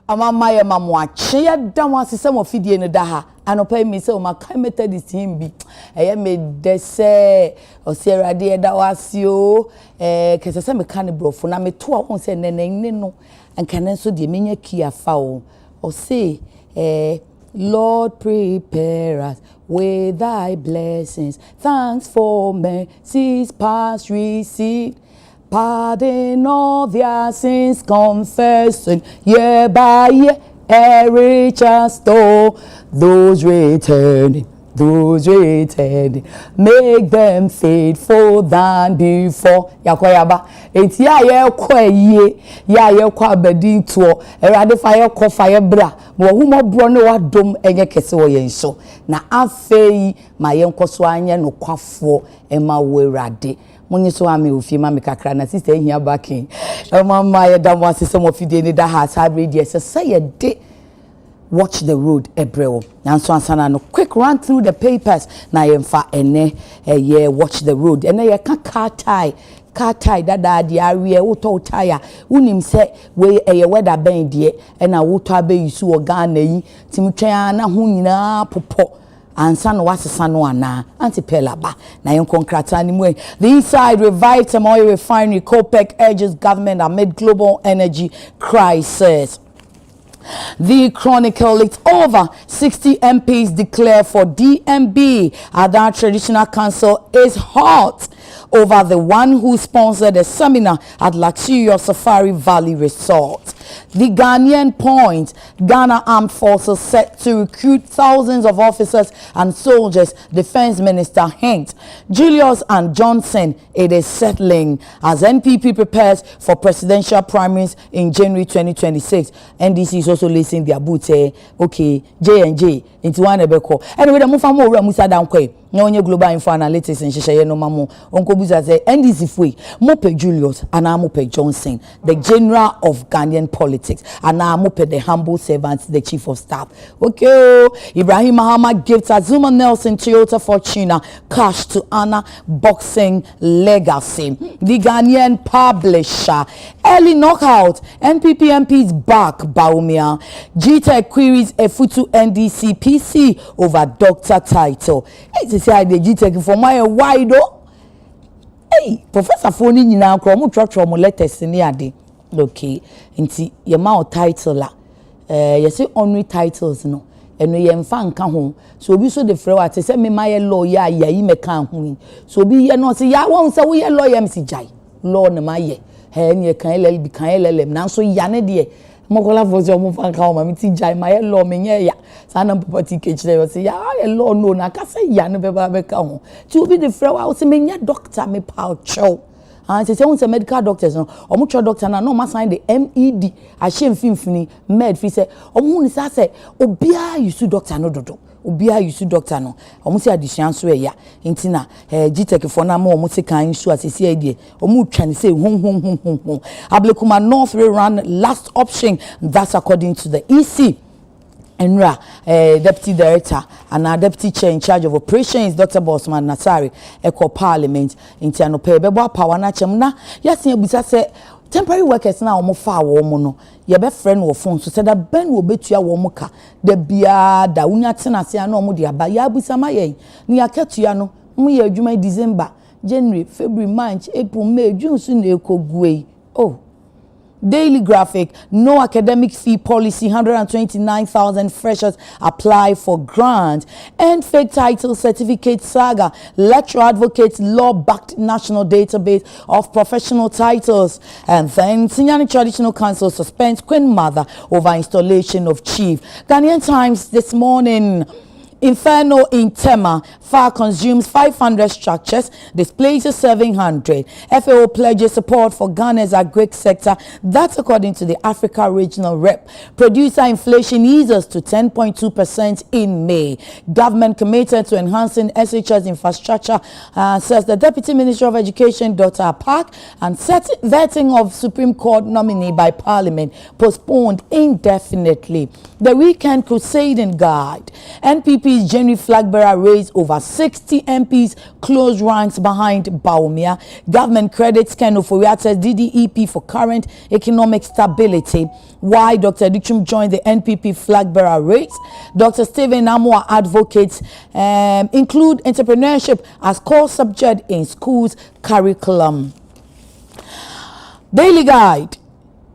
Amama ye mamwache ya dawa sisem ofidie ne da ha anopa mi se o maka methodist him bi eye me dese o se erade ye da wase o kesese me kan brofo na me to a won se nenenne no ankane so de menya kiafa o say Lord prepare us with thy blessings, thanks for mercies past received. Pardon all their sins, confessing year by year, a richer store. Those returning, make them faithful than before. Yakoyaba, it's ya ye, ya kwa bedi to, erade fire ko fire bra, mo humo bro no wa dom enye kese wo yen so. Na afei ma yen koso anya no kwafo ema wo erade. Monye so ame ofie ma me kakra na sister hia backing. Mama ya da mo asese ofie ni da ha sa radio say ye de watch the road ebreo. Nanso ansana no quick run through the papers na yemfa ene ye watch the road. Ene ye car tie dada de awie woto tire unim se we ye weather ben de e na woto abe yisu Ghana yi timtwan na ho nyina popo ansa no wasesa no ana antipela ba na yen konkrata ni mu. The inside revived some oil refinery. COPEC urges government amid global energy crisis. The Chronicle, it's over. 60 MPs declare for DMB. Other traditional council is hot over the one who sponsored a seminar at luxurious Safari Valley Resort. The Ghanaian Point, Ghana Armed Forces set to recruit thousands of officers and soldiers, Defense Minister hint. Julius and Johnson, it is settling as NPP prepares for presidential primaries in January 2026. NDC is also lacing their boots. Okay, J&J into one ebeko. Anyway, the move more Musa Dankwe. No global info analytics and Shishaye no mamo. Uncle Buza say NDC fui mope Julius and mope Johnson, the general of Ghanaian politics, and mope the humble servant, the chief of staff. Okay, Ibrahim Mahama gives Azuma Nelson Toyota Fortuna cash to honor boxing legacy. The Ghanaian publisher early knockout. NPP MPs back Baumia. GTEC queries Efutu NDC PC over doctor title. It's say the GTEC for my wide hey Professor Foni nyina akro mo trotro mo letters ni ade okay nti ye ma o title la ye say honorary titles no eno ye mfa nka ho so obi so de frɛ wa te say me ma ye lawyer ya yi me kan ho so obi ye no say ya won say we ye lawyer me si jai law na ma ye he ne kan LLB kan LLM na so ya ne de mokola vozo mo fan ka o ma mi ti jai ma ye law me nye ya sana property cage there say ya ye law no na ka say ya ne be ba be ka ho ti obi de frɛ wa o say me nya doctor me pa chow and say say medical doctors no omo cho doctor na no ma sign the MED a shame finfini med fi say omo ni say obia yusu doctor no dodo obia yusu doctor no omo say addition so e ya ntina GTEC for na mo omo say kan so asese e die omo twan say hon Ablekuma North run last option, that's according to the EC. Enra, Deputy Director and our Deputy Chair in charge of operations, Dr. Bosman Nasari, Eco Parliament, Interno Pebebo, Pawana Chamna. Yes, you say temporary workers now more far woman. Your best friend will phone so said that Ben will bet you a womoka. The bia da unatina say no mudia, but Yabusamaye, near Katiano, Muya Juma December, January, February, March, April, May, June, soon Eko Gwe. Oh. Daily Graphic, no academic fee policy, 129,000 freshers apply for grant. And fake title certificate saga, lecturer advocates law-backed national database of professional titles. And then Sinyani Traditional Council suspends Queen Mother over installation of chief. Ghanaian Times this morning. Inferno in Tema, fire consumes 500 structures, displaces 700. FAO pledges support for Ghana's agri sector. That's according to the Africa Regional Rep. Producer inflation eases to 10.2% in May. Government committed to enhancing SHS infrastructure, says the Deputy Minister of Education, Dr. Park, and vetting of Supreme Court nominee by Parliament postponed indefinitely. The weekend crusading guide. NPP NPP's January flag bearer raised over 60 MPs close ranks behind Bawumia. Government credits Ken Ofori-Attah's DDEP for current economic stability. Why Dr. Adekye joined the NPP flag bearer race. Dr. Stephen Amwa advocates include entrepreneurship as core subject in schools curriculum. Daily Guide.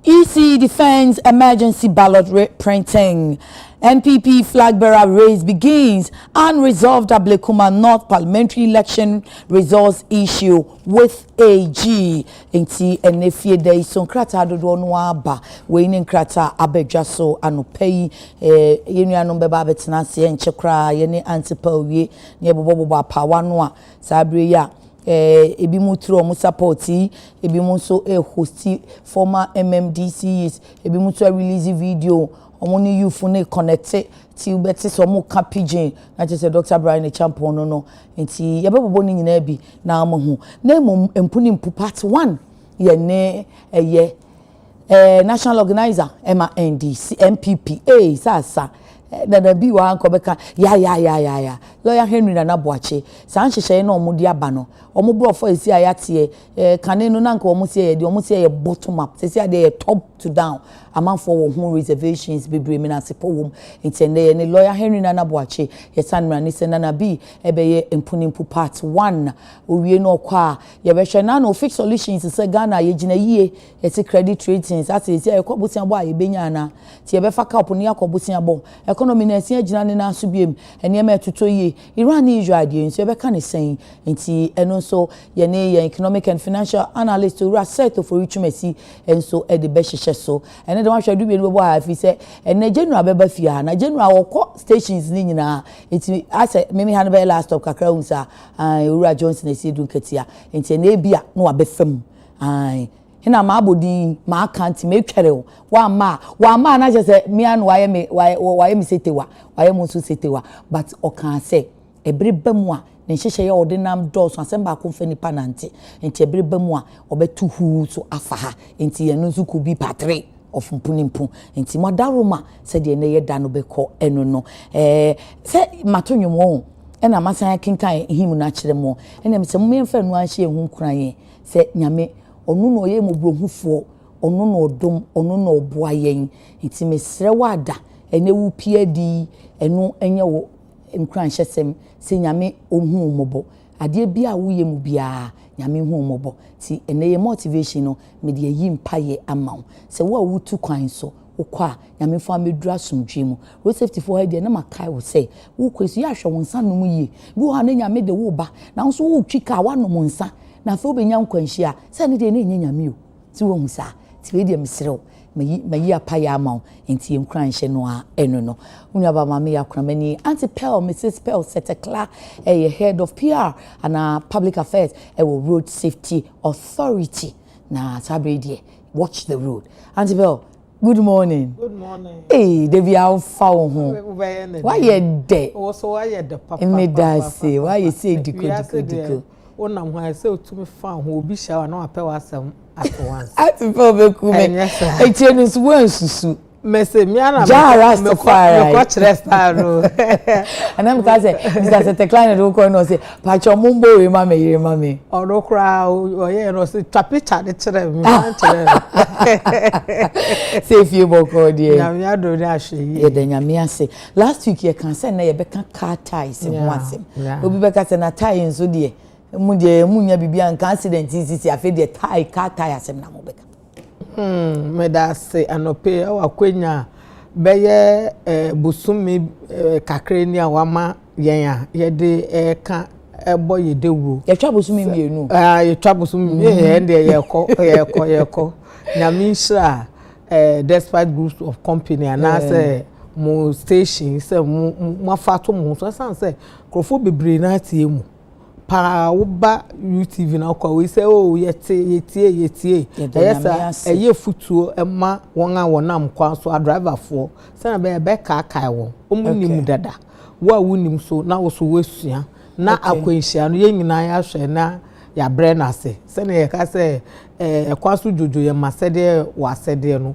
EC defends emergency ballot printing. NPP flag bearer race begins. Unresolved Ablekuma North parliamentary election results issue with AG. Inti enefie dey so nkrata dodo no aba we ni nkrata abedwa so anopai yenuanom beba betena se enchekra ye ni antipawie ne bobobo apawa no a sabre ya ebi mu tro mu supporti ebi mu so hosti former MMDCs ebi mu to release video omoni youth ne connect ti ubeti so mu ka pidgin na je Dr. Brian Champon no nti ye bebobo ni nyina bi na amahu na empuni mpu part 1 ye ne national organizer NDC MPP sasa na bi wa anko beka ya lawyer Henry na Boache san hyehyɛ na omudi aba no omobrofo esi ayate kane no na nka omosi ye bottom up sesi ade top to down amanfo wo ho reservations bebre me na sepo wom intende ne lawyer Henry na Boache ye sanmra ni se na bi ebeye empunimpu part 1 owie no kwa ye behwe na no fix solutions se Ghana ye gina yie ye ti credit ratings ati esi ayekobusia bo aye benya na ti ye be fa ka oponi akobusia bo economy na esi agina ne na so biem ene ma tuto yie Iran ni Israel die nso be ka ne sen nti eno so ye ne ye economic and financial analyst ora set for richmesi enso e de be hyehyɛ so ene de wan hwɛ du bi no bo afi se ene general be ba fia na general wokɔ stations ni nyina nti ase memi han be last stop kakra unsa ora Johnson esi du nketia nti ene bia no wa be fam hina ma abodi ma akanti me twere wa ma na je se mi anu waye mi setewa waye mu su setewa but okan se ebere bamu a ne hyehye ye ordinam dos asem ba ko fani panante nti ebere bamu a obetu hu so afa ha nti ye no zuku bi patre of mpunimpu nti modaroma se de ne ye da no beko eno no se matonwom wo ena masan kinkan him na kire mo ena me se mo yemfa nu anhye hu kuran ye se nyame onu no ye mo brohufo onu no odom onu no oboa yen nti mesre wada ene wu piedi enu enye wo nkran hyesem se nyame ohun mobo ade bia wo ye mu bia nyame hu mobo ti ene ye motivation no me de yi mpaye amaw se wo awutu kwan so okwa nyame fa medura somdwe mu road safety for head na makai wo se wo kwesu ya hwe wonsa no mu yi bi wo ha na nyame de wo ba na nso wo twika wa no monsa na fa obenya nkwanhia se ne de na enye nyame o ti wo husa ti we de mesrew mayi apaya amaw enti enkranhye no a eno no unyaba mama ya kramani Auntie Pearl Mrs. Pearl Setekla head of PR and public affairs road safety authority na sabredi watch the road. Auntie Pearl, good morning. Good morning. Hey, Debbie, how far home? Why you there? Also, why you the papa? Me da say, why you say diko? Ona mwa say to me fan who be shower no apɛ wasam at once. Auntie Pearl be ku me. Etie no so wan susu. Mese mi ana me ko restaro. Anam ka say Mr. Setekla no ko no say pacho mumbo we ma me yire ma me. Oro kra o ye no say tapicha de kire mi man kire. Say fie boko die. Nyame ado ni ahwe yi. Ye de nyame ase. Last week ye kan say na ye beka car ties ho asem. Obi beka say na tie nso de mu de munya bibia nka accident sisi afi de tie car tie asem na mo beka. Me da se anope akwanya beye busumi kakre ni awama yen a ye de ka ebo ye dewu ye twa busumi mienu ye twa busumi ye de ye ko nyame nhira despite groups of company and say mo station say mo afato mo so say krofo bebre na tie mu pa woba UTV na kwa we say oh yetie yes eye futuo ema won a wonam kwa so a driver for say na be ka kai won omunim dada wo a wonim so na wo so wesua na akwanhia no ye nyina ya hwe na ya bre na se say na ye ka say kwa so jojo ye masede wa sede no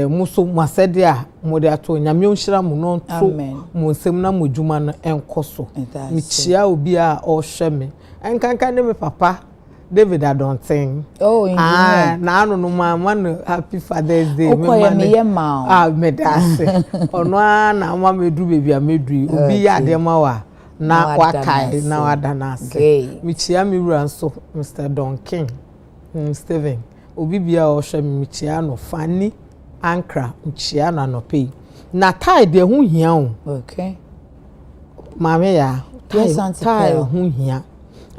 muso masede a mo de ato nyame onhira mu no to mo nsem na mo dwuma no enkoso mi chia obi a o hwe me enkankan ne me papa David Adonten. Oh, engineer. Na anu no mama no happy Father's Day. Me ma. Me dase. Ono na mama medu baby a medu. Obi ya de ma wa na wakai na wadanase. Mi chia mi wura nso Mr. Donkin. Steven. Obi bia o hwe mi chia no Fanny Ankra chia na no pay. Na tie de hu hia o. Okay. Mama ya. Tie hu hia.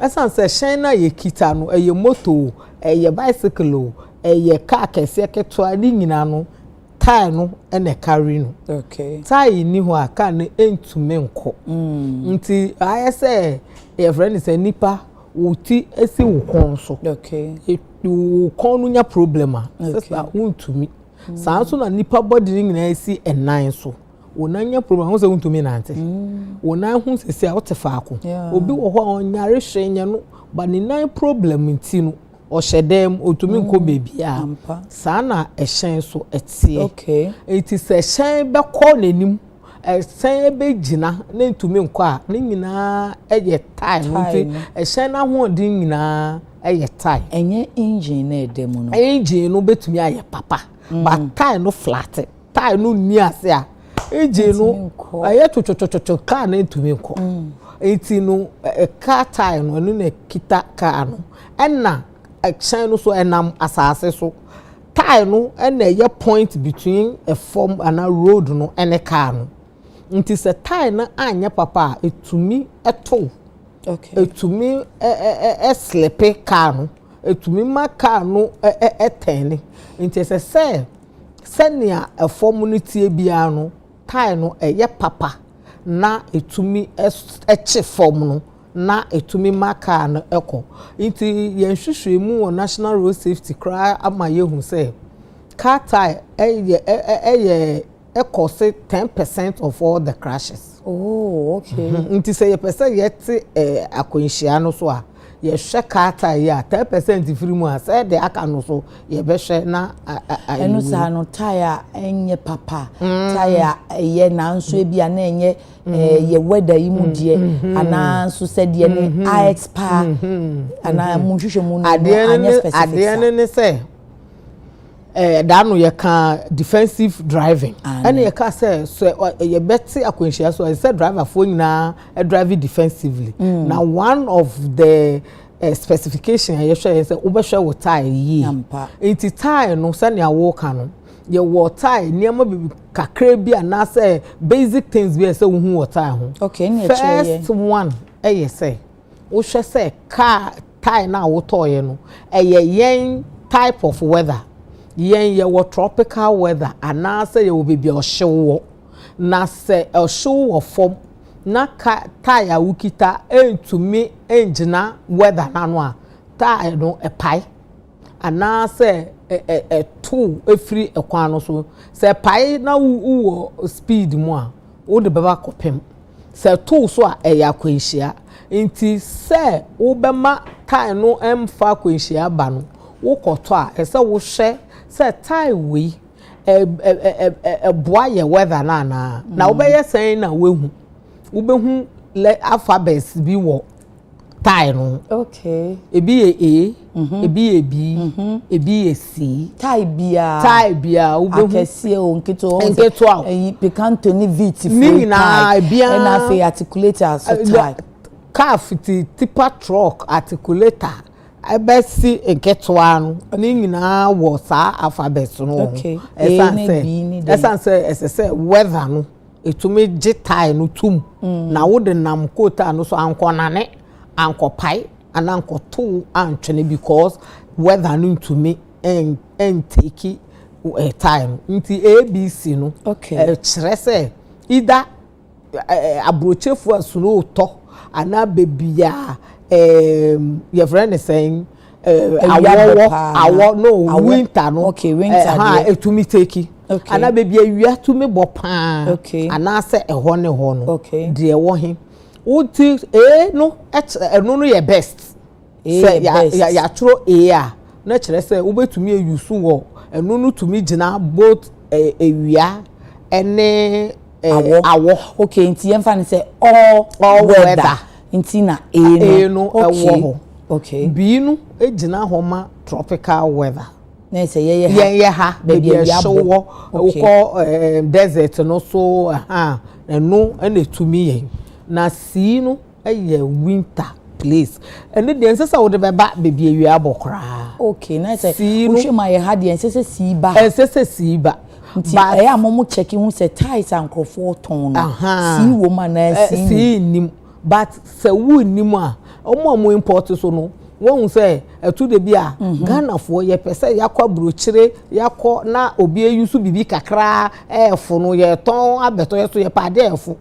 Asan se shen na ye kita no eye moto eye bicycle eye car kese keto ni nyina no tie no ene carry no. Okay. Tie ni ho aka ne entume nko. Nti aye se ye friend se nipa wuti esi wukon so. Okay. Wukon no nya problem a. Sister wuntumi. Sanso na nipa body ni nyina esi enan so. Wonanya problem ho se wuntumi nante. Wona hu sese a wotefa ako. Obi wo ho onyare hwenye no ba ni nan problem nti no o hyedem otumi nko bebi a. Sana ehyen so etie. Okay. Iti se ehyen be ko nanim. Ehyen be gina na ntumi nko a ne nyina eye time nti ehyen na ho din nyina eye time. Enye engine na edem no. Engine no betumi aye papa. But time no flat. Time no ni ase a eje no aye chochochocho car na ntumi nko enti no car tire no enu na kita car no enna action no so enam asase so tire no enna ye point between a form and a road no ene car no nti se tire na anya papa etumi eto. Okay. Etumi slepe car no etumi ma car no etene nti se senia a form no tie bia no tie no eye papa na etumi eche form no na etumi maka no eko nti yenhwehwemu wo National Road Safety cry ama yehu say car tie eye ekose 10% of all the crashes. Oh, okay. Nti say person yet akonhia no so a ye hwe car tie ya 10% free mu a say de aka no so ye be hwe na enu sa no tire enye papa tire ye na nso e bia na enye ye weather yi mu de ana nso se de ne I expire ana mu hwehwe mu no anya specific ade ne say da no ye kan defensive driving and ye ka say so ye beti akwanhia so say driver for nyina drive defensively. Now one of the specification ye hwe say obehwe wo tire yi enti tire no say na wo ka no ye wo tire niam bibi kakra bi na say basic things bi say wo hu wo tire ho. Okay, na first one ye say wo hwe say car tire na wo toye no yen type of weather. Yen ye wo tropical weather ana say ye wo bebi ohyewo na say ohyewo form na tire wukita entumi engina weather nano a tire no epai ana say to efiri ekwan no so say pai na wo speed mu a wo de beba kopem say to so a eya kwanhia nti say wo bema tire no emfa kwanhia ba no wo koto a ese wo hwe say tie we boa ye weather na wo be ye sen na wehu wo be hu alphabets bi wo tie no. Okay. Ebi ye A ebi ye B ebi ye C tie bia wo be hu akese o nketo picanto ni vit ni na bia na fe articulator so tie car fiti tipper truck articulator ebesi nketwa no ni nyina wo sa alphabet no. Okay. Esanse weather no etumi jitai no tum na wo de nam kota no so ankonane ankopai ana ankoto antwene because weather no ntumi en take time nti ABC no. Okay. Kire se either abrochefu asuno to ana bebia your friend is saying winter no. Okay, winter etumi take. Okay. Ana baby awia tumi bo pa. Okay. Ana se eho ne ho no. Okay. De wo he uti no eno no ye best. Say ya tro a na kire se wo betumi ayusu wo enu no to me gina both ewia ene awo okay nti yemfa ne say all weather nti na no ewo okay bi no egina ho ma tropical weather na say ye ha baby show wo desert no so enu ene to me yen na si no eye winter place ene de nsesa wo de beba baby ewia bokra okay na say wo hwe ma ye ha de nsesa si ba nti amomo check hu say ties ankrofo ton no si wo ma na si nim but se wo nim a omo import so no won say etu de bi a Ghana fo ye pese yakwa brochire yakọ na obi eyusu bibi kakra efo no ye ton abeto ye so ye pade efo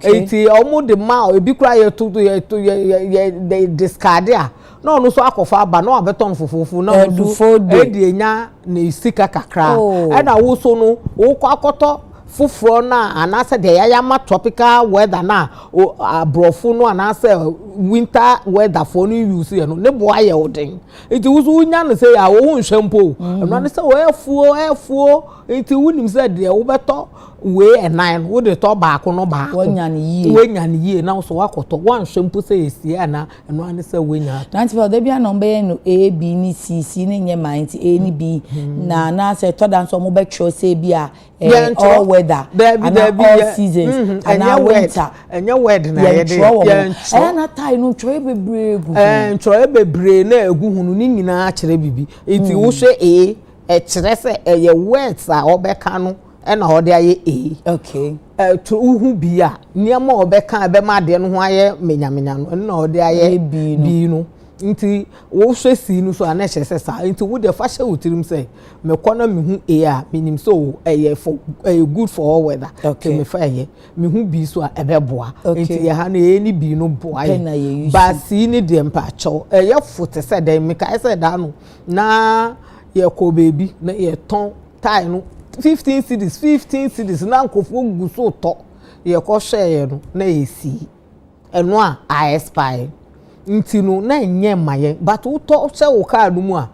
eti omo de ma ebi kura ye to ye discard a no no so akofa aba no abeton fufufu na edi enya na isika kakra e na wo so no wo kwa akoto fufuro na anase de yayama tropical weather na abrofo no anase winter weather for no use ye no ne bo aye odin enti wo so unya no say ya wo nhwempo no ne say wo efuo enti wunim say de wo beto we enan wo de to baako no ba wonya ne yie na so wakoto wan nhwempo say esie ana no ane say wonya nanti for there be number no A B ni C C ne nye mind A ni B na say to dan so mo be tro say bi a all weather and all seasons and now winter enya word na ye de na tai no tro bebre egu tro bebre na egu hunu ni nyina kire bibi enti wo hwe kire se ye words a obeka no na ho de aye okay to uhu bia niam obeka be ma de no ho aye menyamenya no na ho de aye bi no nti wo hwe si no so ana hye sesa nti wo de fa hye utirim say me kwana me hu a minim so for good for all weather okay me fa ye me hu bi so a ebeboa nti ye ha na ni bi no boa ye ba si ni de mpa cho ye fote se den me kai se da no na ye ko baby na ye ton tai no 15 cities na nkofo gu so to ye ko hwe ye no na ye si eno a expire nti no na enye maye but wo to se wo ka no mu a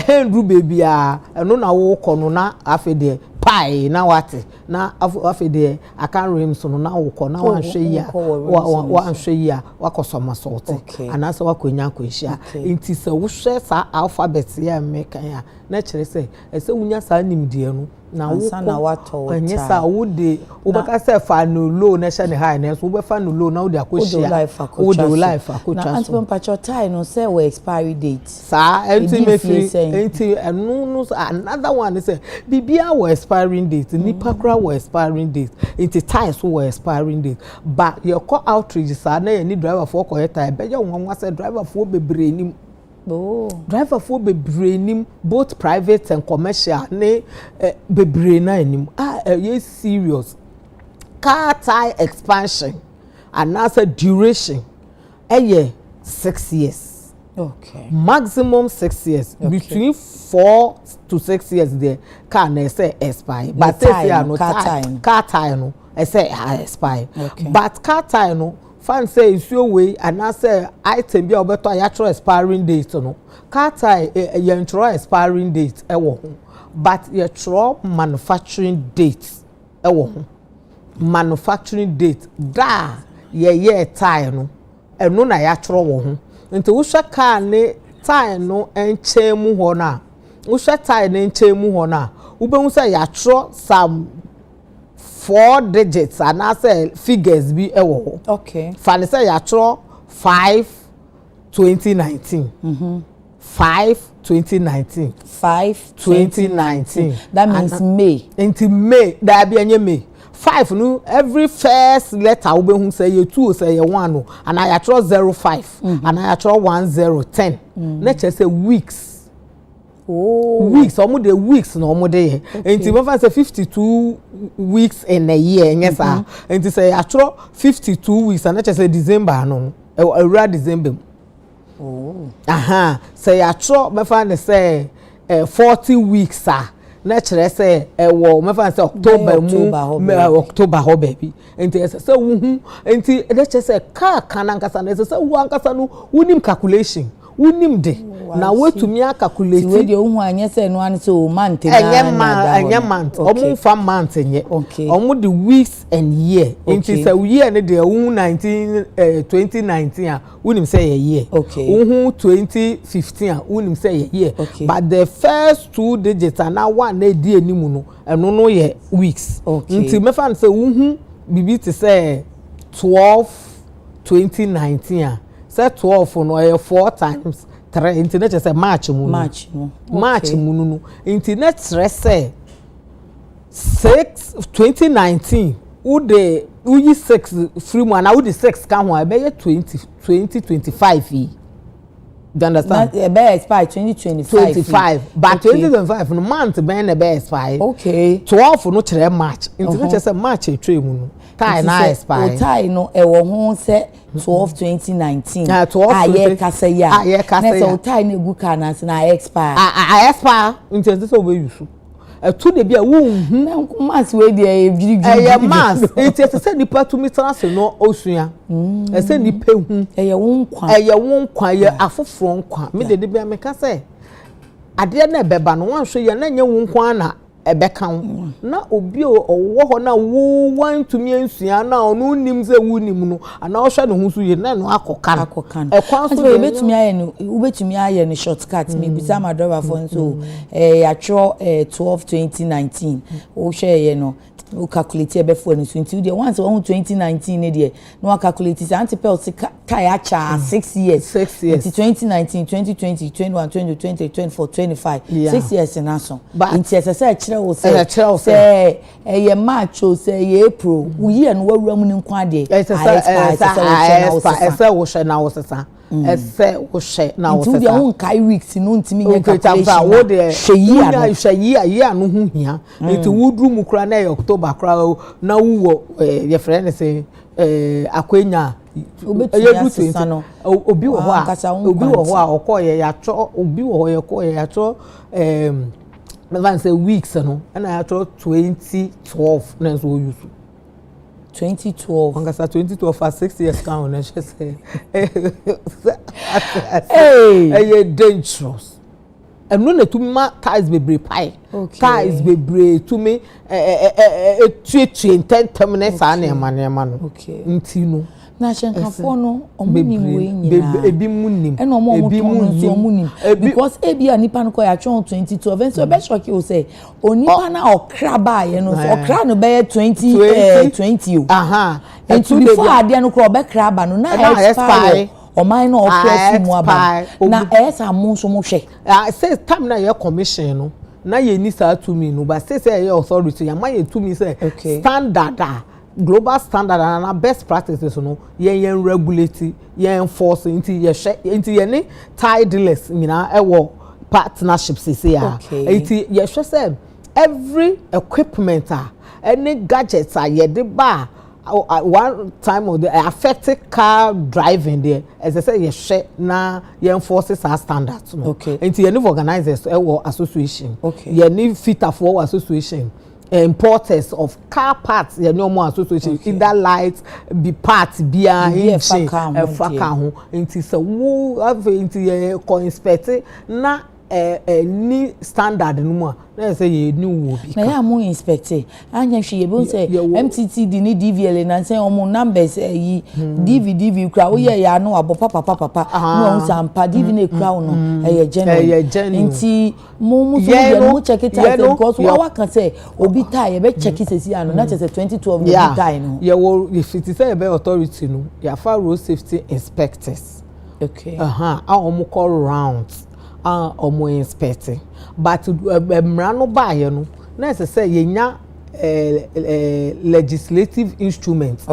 handru baby a eno na wo ko no na afede pai na wate na afede akan rim so no na wo ko na wan hwe ya wan hwe ya wakosoma salt anasa wakonya kwanhia nti se wo hwe sa alphabet ya meka ya na kire se ese wunya sa nimdie no na wo enye sa wo de wo beka se fa no low na hye ne high na so wo be fa no low na wo de akohia wo de life akocha na anti pacho tie no say we expiry date sa enti enu no another one say bibia we expiring date nipa kra we expiring date enti ties we expiring date but your call outreach sa na any driver for ko tie be je won say driver for bebre nim driver for bebre both private and commercial ne bebre na nim yes serious car tire expansion and as a duration 6 years okay maximum 6 years between 4 to 6 years there car na say expire but say no car tire no say expire but car tire no fan say isuo we and say item bi obeto ayatro expiring date no car tire ye ntro expiring date ewo but ye tro manufacturing date ewo manufacturing date da ye tire no eno na yatro wo ho nti wo hwe car ne tire no enchemu ho na wo hwe tire ne enchemu ho na wo be hu say yatro some 4 digits and I say figures be ewo okay fan say yatro 5 2019 5 that means May into May that be enye May 5 no every first letter we be hu say ye 2 say ye 1 no and I yatro 05 and I yatro 1010 let's say weeks weeks almost the weeks no almost there enti we say 52 weeks in a year yes ah enti say atro 52 weeks and let's say December no around December say atro me find say 40 weeks ah na kire say wo me find say October October ho baby enti say wo hu enti let's say car kan ankasa na say wo ankasa no wonim calculation unim de na wetumi calculate we de ohun anye se no an so month na enye month omo fa month enye omo the weeks and year into say year ne de 2019 a unim say year uhu 2015 a unim say year but the first two digits na one na di enimu no eno no ye weeks nti me fa say uhu bibi to say 12 2019 a say 12 no ye 4 times 3 internet say March mu no internet say 6 2019 uyi 6 free mu na uyi 6 ka ho be 2025 you understand be expire 2025 but 2025 no month be na be expire 12 no kire March internet say March etwe mu no tie na expire tie no e wo ho say 12 aye kasa ya na so tie na egu ka na na expire expire internet say we use to de bia wo hu mass we dey ejiri mass it say nipa to me trans no osua say nipa hu eye wo nkwa ye afoforo nkwa me de bia me ka say ade na beba no wan hwe ye na nya wo nkwa na ebeka na obi owo ho na wo wan to me nsua na onu nim ze wo nim no ana o hwe no hu so ye na no akokan ekwan so ye betumi aye no shortcut me bisa ma driver for so ya tro 12 2019 o hwe ye no o calculate be for no so nti de once 2019 ne de no calculate say antipel kai acha 6 years nti 2019 2020 21 2020 24 25 6 years na so nti ese kire wo say ye March o say ye April wo year no wawura mu ni nkwa de ese wo hwe na wo sesa ese wo hwe na wo sesa nti de won kai weeks no ntimi nye calculation wo de hwe year no hu hia nti wo duru mu kra na October kra na wo ye friend say akwenya obi wo ho a okoye ya tro obi wo ho ye koye ya tro me say weeks no na ya tro 2012 na so use 2012 ngasa 2012 for 6 years count na she say hey dangerous eno na tumi ma ties bebre pai ties bebre tumi tue minutes ana ema no nti no na chenkafo no omunim we nyina ebi munim ena omunim because ebi anipa no ko ya 2012 and so be shock you say onipa na okra ba ye no so okra no be 2020 and to before ade no ko obekra ba no na expire o mine no okra fi mu aba na esa mo so mo hwe say time na ye commission no na ye ni sa to me no but say ye authority ya ma ye to me say standard global standard and best practices no ye regulate ye enforce into ye ni tideless nyina e wo partnerships say ya enti ye hwe say every equipment any gadgets ye de ba one time of the affected car driving there as I say ye hwe na ye enforces our standards no enti ye ni organizers e wo association ye ni fitter for association importers of car parts you know more association either lights be parts bia engine faka ho nti so wo have nti ko inspect na ni standard no mu na say ye ni wo bi na ya mo inspect anya hwe ye bo say MTTD ni DVL na say omo numbers yi DV kra wo ye ya no abo papa no sampa DV na kra no genuine nti mo so ye mo check it out because wa kan say obi tie ye be check it sesi ano na say 2012 obi tie no ye wo if it say be authority no ya fa road safety inspectors omo call rounds omo inspecting but mra no ba ye no na say yenya legislative instruments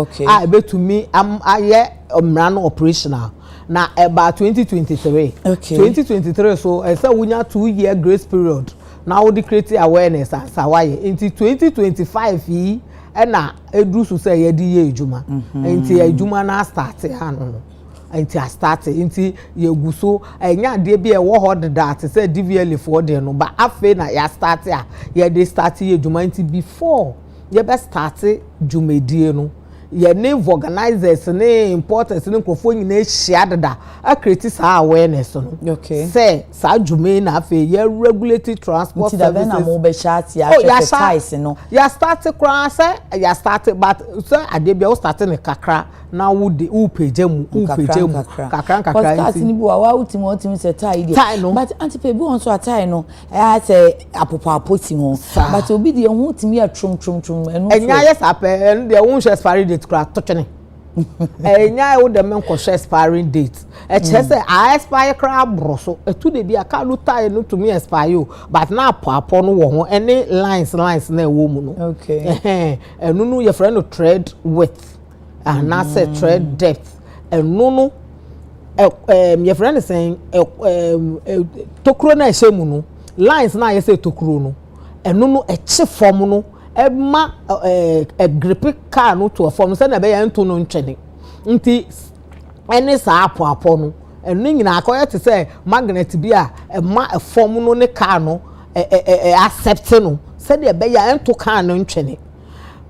betumi aye mra no operational na about 2023 so say wunya 2-year grace period na we create awareness and sawaye into 2025 yi na edru so say ye di ye ejuma enti ejuma na start hanu enti a start enti ye guso enya de bia wo ho that say DVL for de no ba afa na ya start a ye dey start ye ejuma enti before ye be start jumedie no ye name organizers ne importers ne krofo nyina ehia deda a create sa awareness no okay say sa dwume na afa ye regulatory transport services na mo be chat ya advertise no ya start kra say ya start but say ade bia o start ne kakra na wo de wo page mu kakra start ni bi wa ultimate say tie dey but antipe bi on so atai no I say apopo ti ho but obi de ho timi atrum enu enya yes ape de won share expiry date kra to twene enya wo de men ko share expiry date e che say I expire kra broso etu de bi aka no tie no to me expire but na apopo no wo ho any lines na e wo mu no okay enu no your friend no trade width and na say trade depth enu no your friend is saying tokuro na ehye mu no lines na say tokuro no enu no eche form no ema grip car no to form say na be ya nto no ntwene nti ene sa apo no enu nyina akoye te say magnet bi a ema form no ne car no accept no say de be ya nto car no ntwene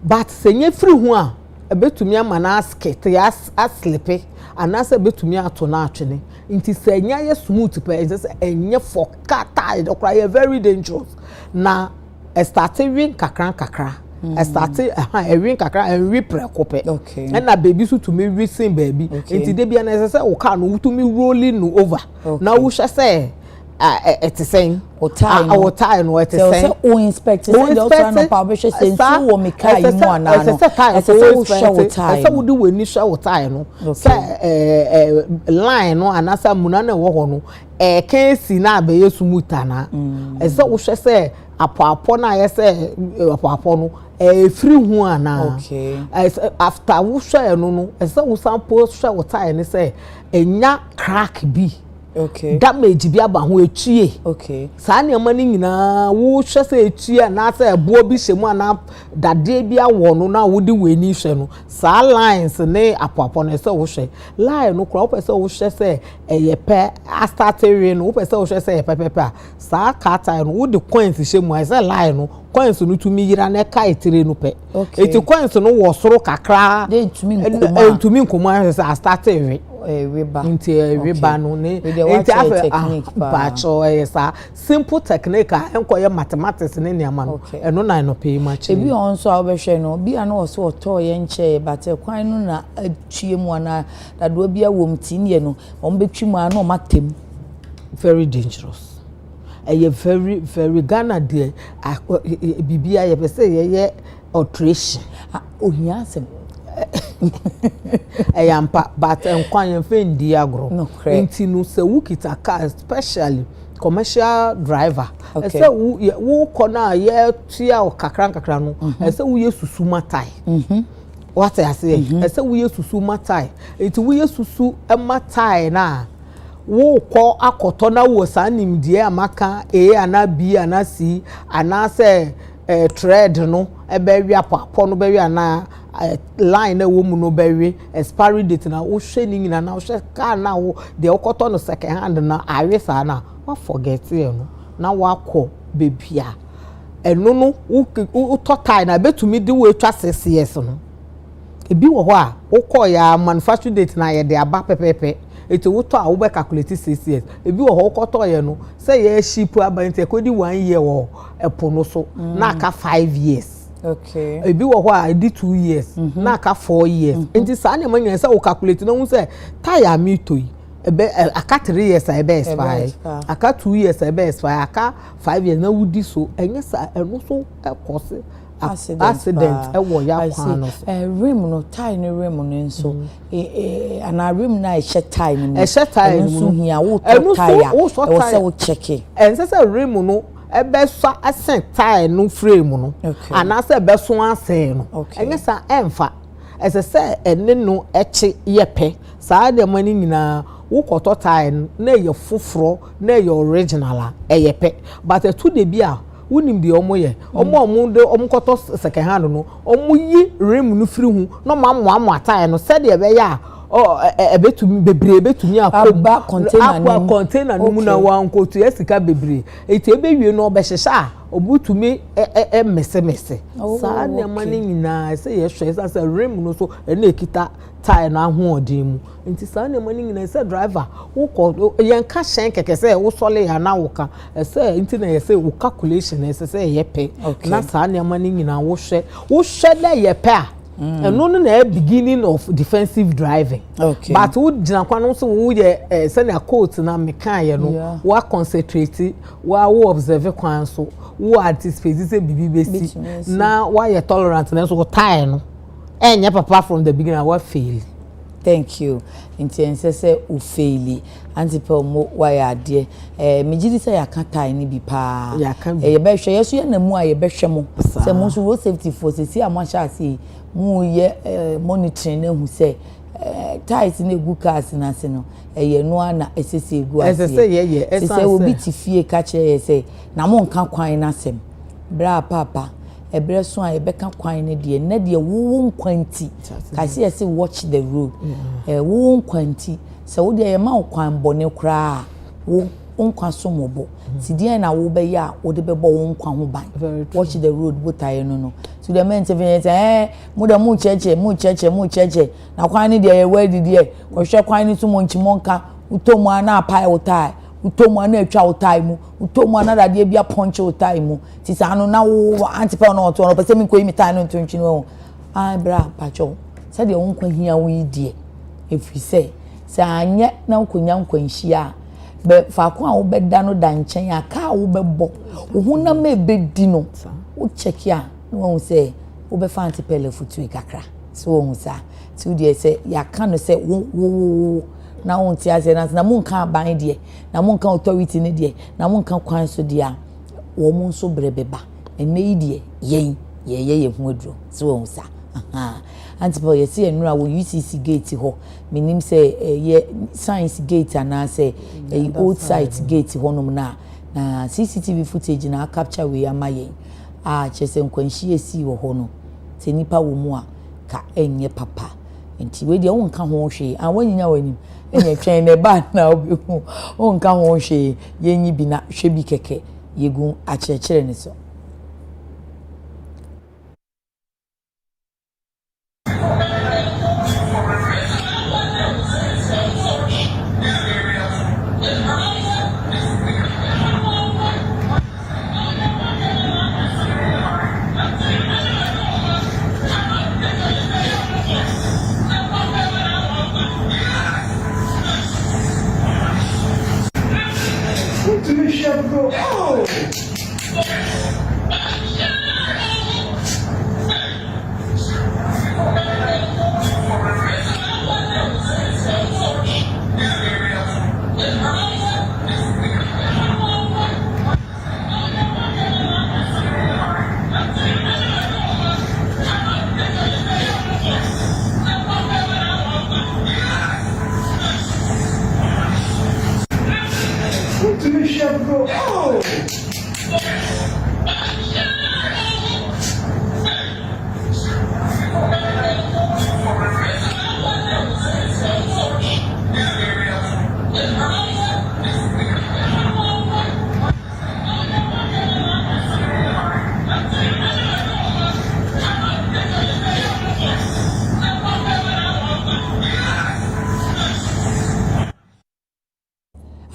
but senye free hu a ebetumi ama na skate ya aslepe anase betumi ato na atwene nti senya ye smooth pe say enye for car tire okra ye very dangerous na starting kakra starting win kakra and we prekope okay and na baby so to me reason baby nti de bia na say o car no to me rolling no over na wo hwe say it is saying o tie no it is saying o inspect say the ultra no publish say so wo me kai mu ana no say wo show tie say wo do we ni show tie no say line no anasa muna na wo ho no can see na be yesu mutana say wo hwe say apo na ye say apo no free hu ana okay after wo hwe no say wo sample hwe wo tie ni say enya crack bi okay damage bi aba ho etue okay saa ne ma ni nyina wo hwe se etue na se ebo bi hyemu ana dade bi awo no na wo di weni hwe no saa lines ne apoapo no se wo hwe line no kra wo pese wo hwe se eyepe a start area no wo pese wo hwe se epepepe saa kata no wo di coins hyemu a se line no coins no tumi yira na ka etire no pe eti coins no wo soro kakra de tumi nkoma se a start area riba inti riba no ne inti afa bacho esa simple technique enkoye mathematics ne niama no eno na no pay much ebi on so awbehwe no bi ana wo so oto ye nche but kwan no na atwie mu ana dado bi awom tinie no on betwi mu ana o matem very dangerous very very Ghana there bibia ye be say ye alteration ohiasem eyampa but enkwan fendi agro nti no se wukita car especially commercial driver ese wo kona ye tia o kakra no ese wo yesusu matai what I say ese wo yesusu matai nti wo yesusu matai na wo ko akoto na wo sanimdie amaka ana b ana c ana se thread no ebe wi apo no be wi ana line na wo mu no bewe expiry date na wo hwe ni nyina na wo hwe car na wo de okoto no second hand na awe sa na wa forget you no na wa kọ bebia eno no wo to tie na betumi de wo atwa 6 years no ebi wo ho a wo kọ ya manufacture date na ye de aba pepepe eti wo to a wo be calculate 6 years ebi wo ho koto ye no say ye ship abante ekodi 1 year wo epo no so na aka 5 years okay ebi wo ho a di 2 years na aka 4 years enti sa na manya say wo calculate na wo say tire mi to yi ebe aka 3 years ebe expire aka 2 years ebe expire aka 5 years na wo di so enye sa eno so ekose accident ewo ya kwa no rim no tie no rim no nso ana rim na ehye tie no nso hia wo to tie wo say wo check ense say rim no ebe so asen tie no frame no ana say ebe so asen no enye sa emfa ese say ene no eche yepe saa de mani nyina wo koto tie na ye foforo na ye original eyepe but etu de bia wonim de omoye omo koto second hand no omo yi rim no free hu no mamu atai no said e be ya ebetumi bebre ebetumi akwa container no mu na wanko to esika bebre eti ebewie no obehyehyɛ a obutumi mese saa ne mane nyina se ye hwɛ sa rim no so na ekita tire na ahoɔden mu nti saa ne mane nyina se driver wo kɔ yenka hyen keke se wo sɔle ya na wo ka se nti na ye se wo calculation se ye pɛ na saa ne mane nyina wo hwɛ na ye pɛ a no na beginning of defensive driving but wo gina kwano so wo ye send a quote na meka ye no wo concentrate wo observe kwan so wo anticipate say bibi besi na wo ye tolerant na so tie no enya papa from the beginning wo fail. Thank you. Intense say o faili antipel mo why ade me gidi say yakata ni bi pa ye be hwe yeso ye na mu a ye be hwe mo say mo so road safety force si amasha say mu ye monitoring na hu say tight na egu cars na se no ye no ana esese egu ase say ye say obi ti fie ka che say na mo nka kwan na sem bra papa ebre so a ebeka kwan ne de na de wo nkwanti ka se say watch the road wo nkwanti se wo de ye ma kwan bone kra wo nkwa so mobo ti de na wo be ya wo de be bo wo nkwa ho ban watch the road botaye no to the men say mu da mu cheche na kwan ne de ye wa didi e wo hwe kwan ne to mo nchimonka utomu ana apai wotai utomu ana atwa wotai mu utomu ana dade bia punch wotai mu ti sa no na wo antipel no to no pese mi ko imi tai no ntwintwi no ai bra pacho se de wo nkwa hia wo yidie efi se anye na nkonya nkwanhia be fa ko a wo beda no da nchen aka wo bebo wo hunam ebedi no wo check ya no wo se wo be fa antipel futu kakra so wo hu sa ti wo de se ya ka no se wo na won ti ase na mun kan ban de na mun kan authority ne de na mun kan kwan so de a wo mun so brebeba ene yi de ye hu aduro so won sa antipel ye se enura wo UCC gate ho minim se ye science gate ana se old site gate ho nom na CCTV footage na capture we amaye chese nkwanhie esi wo ho no te nipa wo mu a ka enye papa nti we de won ka ho hwe wanyinya wanim enye twen ne ba na obi hu won ka ho hwe yenyi bi na hwe bi keke yegu akyekere ne so.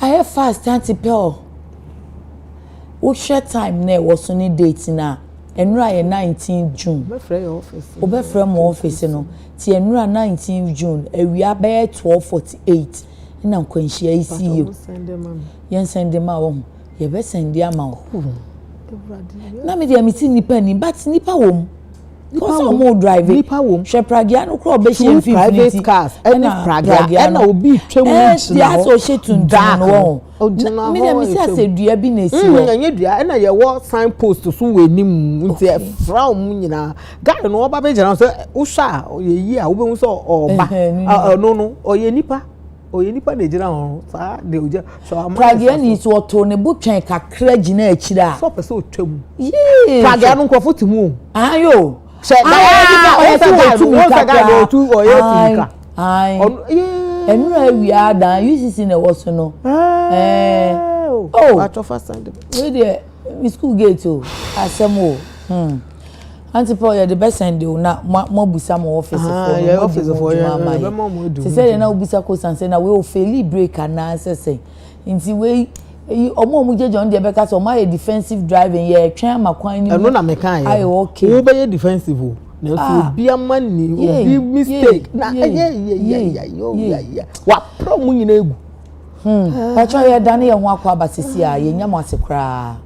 I fast antipel wo share time na wo so ni date na enura ye 19 June be free office o be free mo office no ti enura 19 June awia be 12:48 na nkwanhia isi yo yen send ma wo ye be send ama wo na me dia meti nipa ni but nipa wo because I'm more driving. Nipa wom. She pragia no crowd be she private cars. Any pragia. And obi twem nchi na. Yes, so she tundun no. Me dem say say dua bi na esi wo. Nya dua na ye wo sign post so we nim nti fra mu nyina. Guy no oba be jana say wo sha ye yi a wo be hu so oba. No oye nipa. Oye nipa na jira ho sa de oja so pragia ni so to ne botwen kakra gina akira. So pese o twem. Yes. Pragia no nkofo timu. Ayo. ai enura wi ada UCC na wo so no atofa Sunday we dey school gate o asem o Auntie Paul, you're the best send you na mo busa mo office for your office for you. She said na busa ko san say na we o fairly break na say. Nti we omo jeje on dey beka so my defensive driving ye twan amakwan ni. No na me kan ye. Okay. Wo be defensive o. Na so obi amani obi mistake. Na yeah. Wa pro mu nyina egu. Pacho ye dane ye ho akwa abasisi a ye nyam ase kra.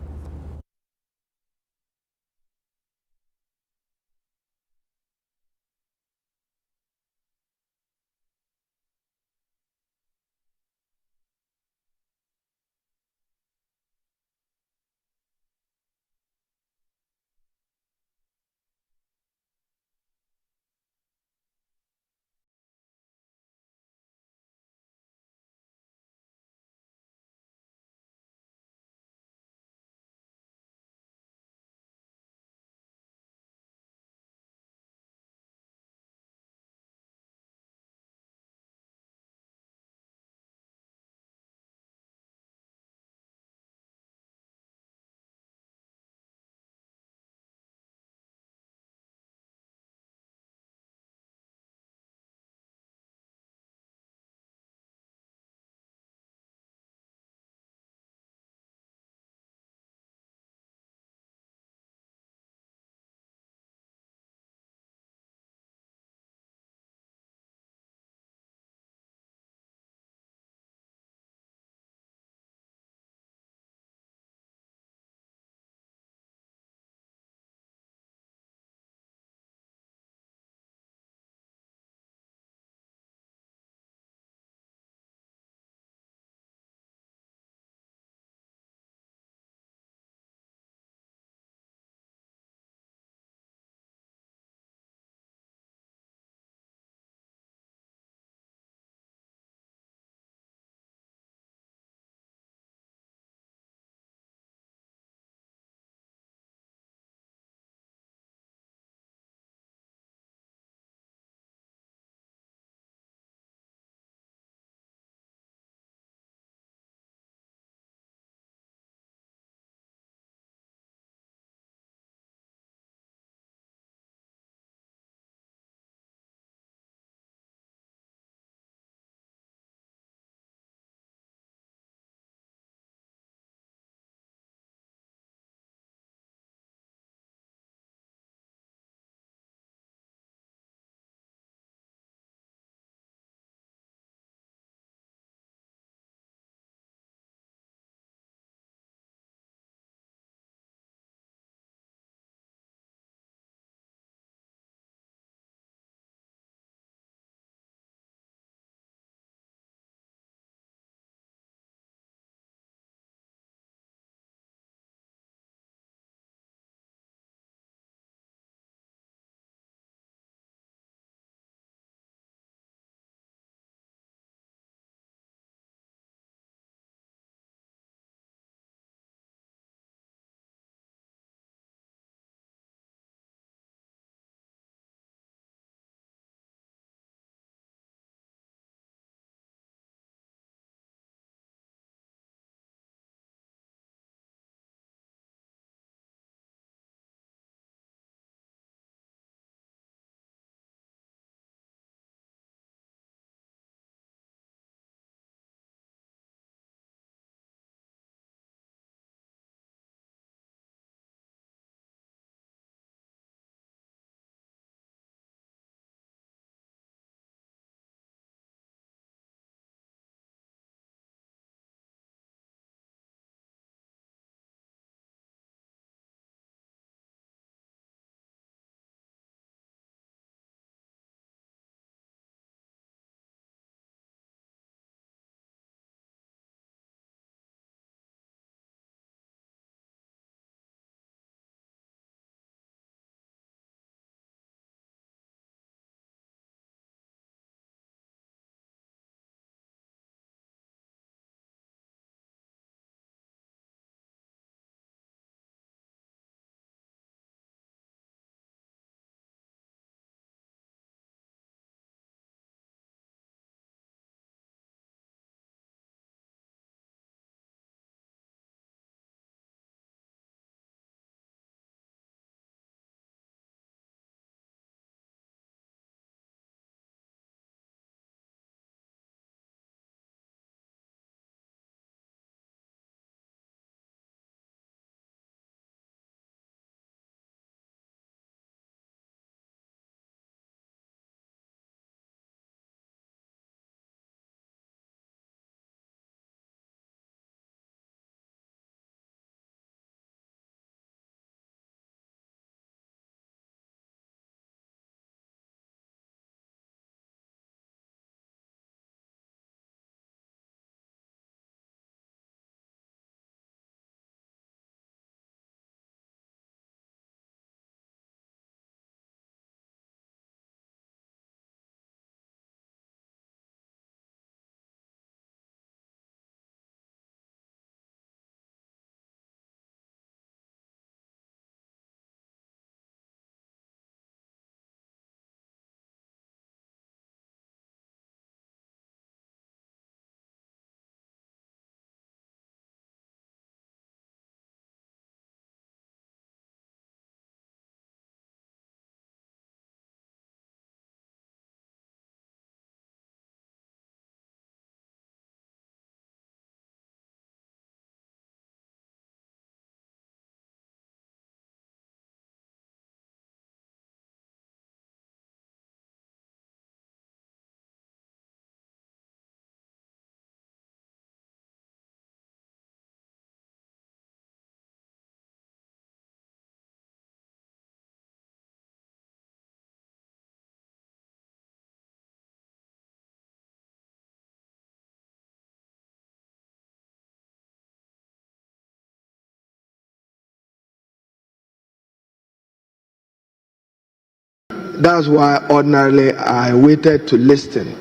that's why ordinarily I waited to listen.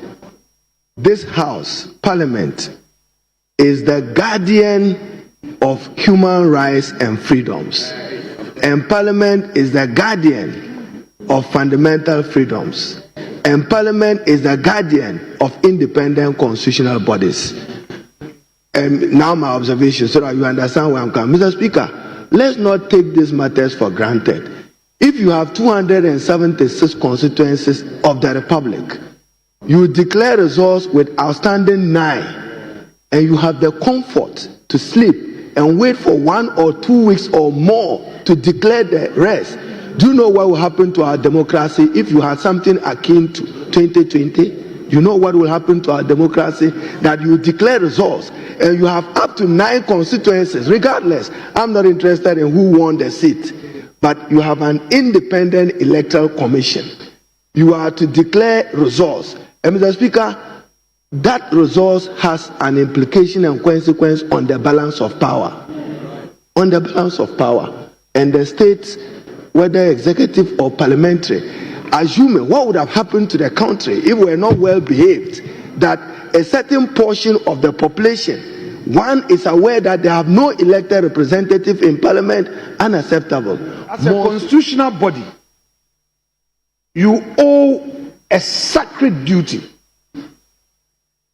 This House, Parliament, is the guardian of human rights and freedoms. And Parliament is the guardian of fundamental freedoms. And Parliament is the guardian of independent constitutional bodies. And now my observation, so that you understand where I'm coming. Mr. Speaker, let's not take these matters for granted. If you have 276 constituencies of the Republic, you declare results with outstanding 9, and you have the comfort to sleep and wait for 1 or 2 weeks or more to declare the rest. Do you know what will happen to our democracy if you had something akin to 2020? You know what will happen to our democracy? That you declare results and you have up to 9 constituencies. Regardless, I'm not interested in who won the seat, but you have an independent electoral commission. You are to declare results. And Mr. Speaker, that results has an implication and consequence on the balance of power. On the balance of power. And the states, whether executive or parliamentary, assuming what would have happened to the country if we were not well behaved, that a certain portion of the population, one is aware that they have no elected representative in parliament, unacceptable. As a constitutional body, you owe a sacred duty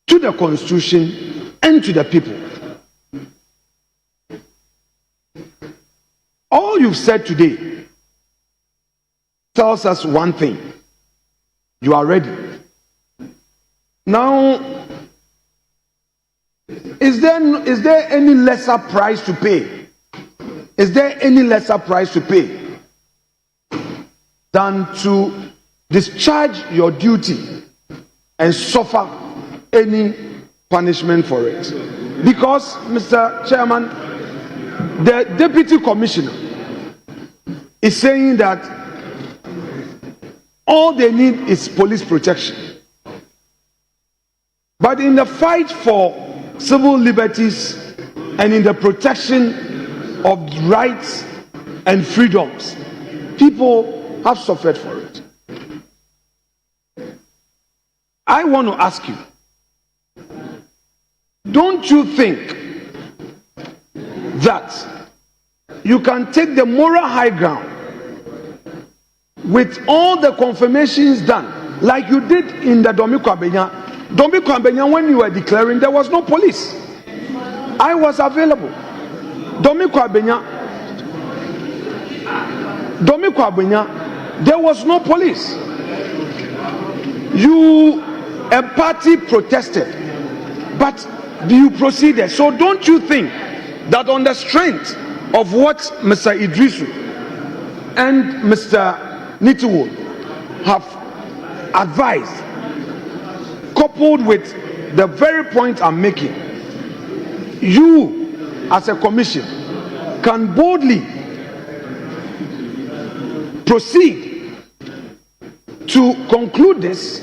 to the Constitution and to the people. All you've said today tells us one thing: you are ready. Now, is there any lesser price to pay? Is there any lesser price to pay than to discharge your duty and suffer any punishment for it? Because, Mr. Chairman, the Deputy Commissioner is saying that all they need is police protection. But in the fight for civil liberties and in the protection of rights and freedoms, people have suffered for it. I want to ask you, don't you think that you can take the moral high ground with all the confirmations done, like you did in the Domiko Abenya, when you were declaring, there was no police. I was available. Domiko Abenya, there was no police. You, a party protested, but you proceeded. So don't you think that on the strength of what Mr. Idrisu and Mr. Nitiwo have advised, coupled with the very point I'm making, you as a commission can boldly proceed to conclude this,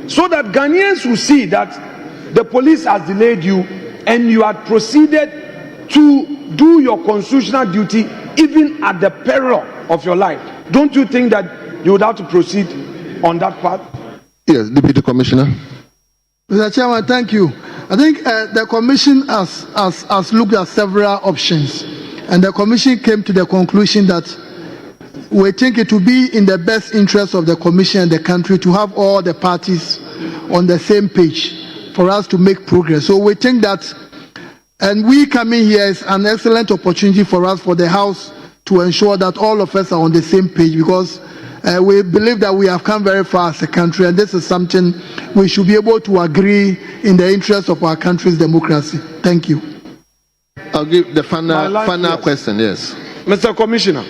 so that Ghanaians will see that the police has delayed you and you had proceeded to do your constitutional duty even at the peril of your life. Don't you think that you would have to proceed on that path? Yes, Deputy Commissioner. Mr. Chairman, thank you. I think the Commission has looked at several options, and the Commission came to the conclusion that we think it will be in the best interest of the Commission and the country to have all the parties on the same page for us to make progress. So we think that, and we coming here is an excellent opportunity for us, for the House, to ensure that all of us are on the same page, because we believe that we have come very far as a country, and this is something we should be able to agree in the interest of our country's democracy. Thank you. I'll give the final question, yes. Mr. Commissioner,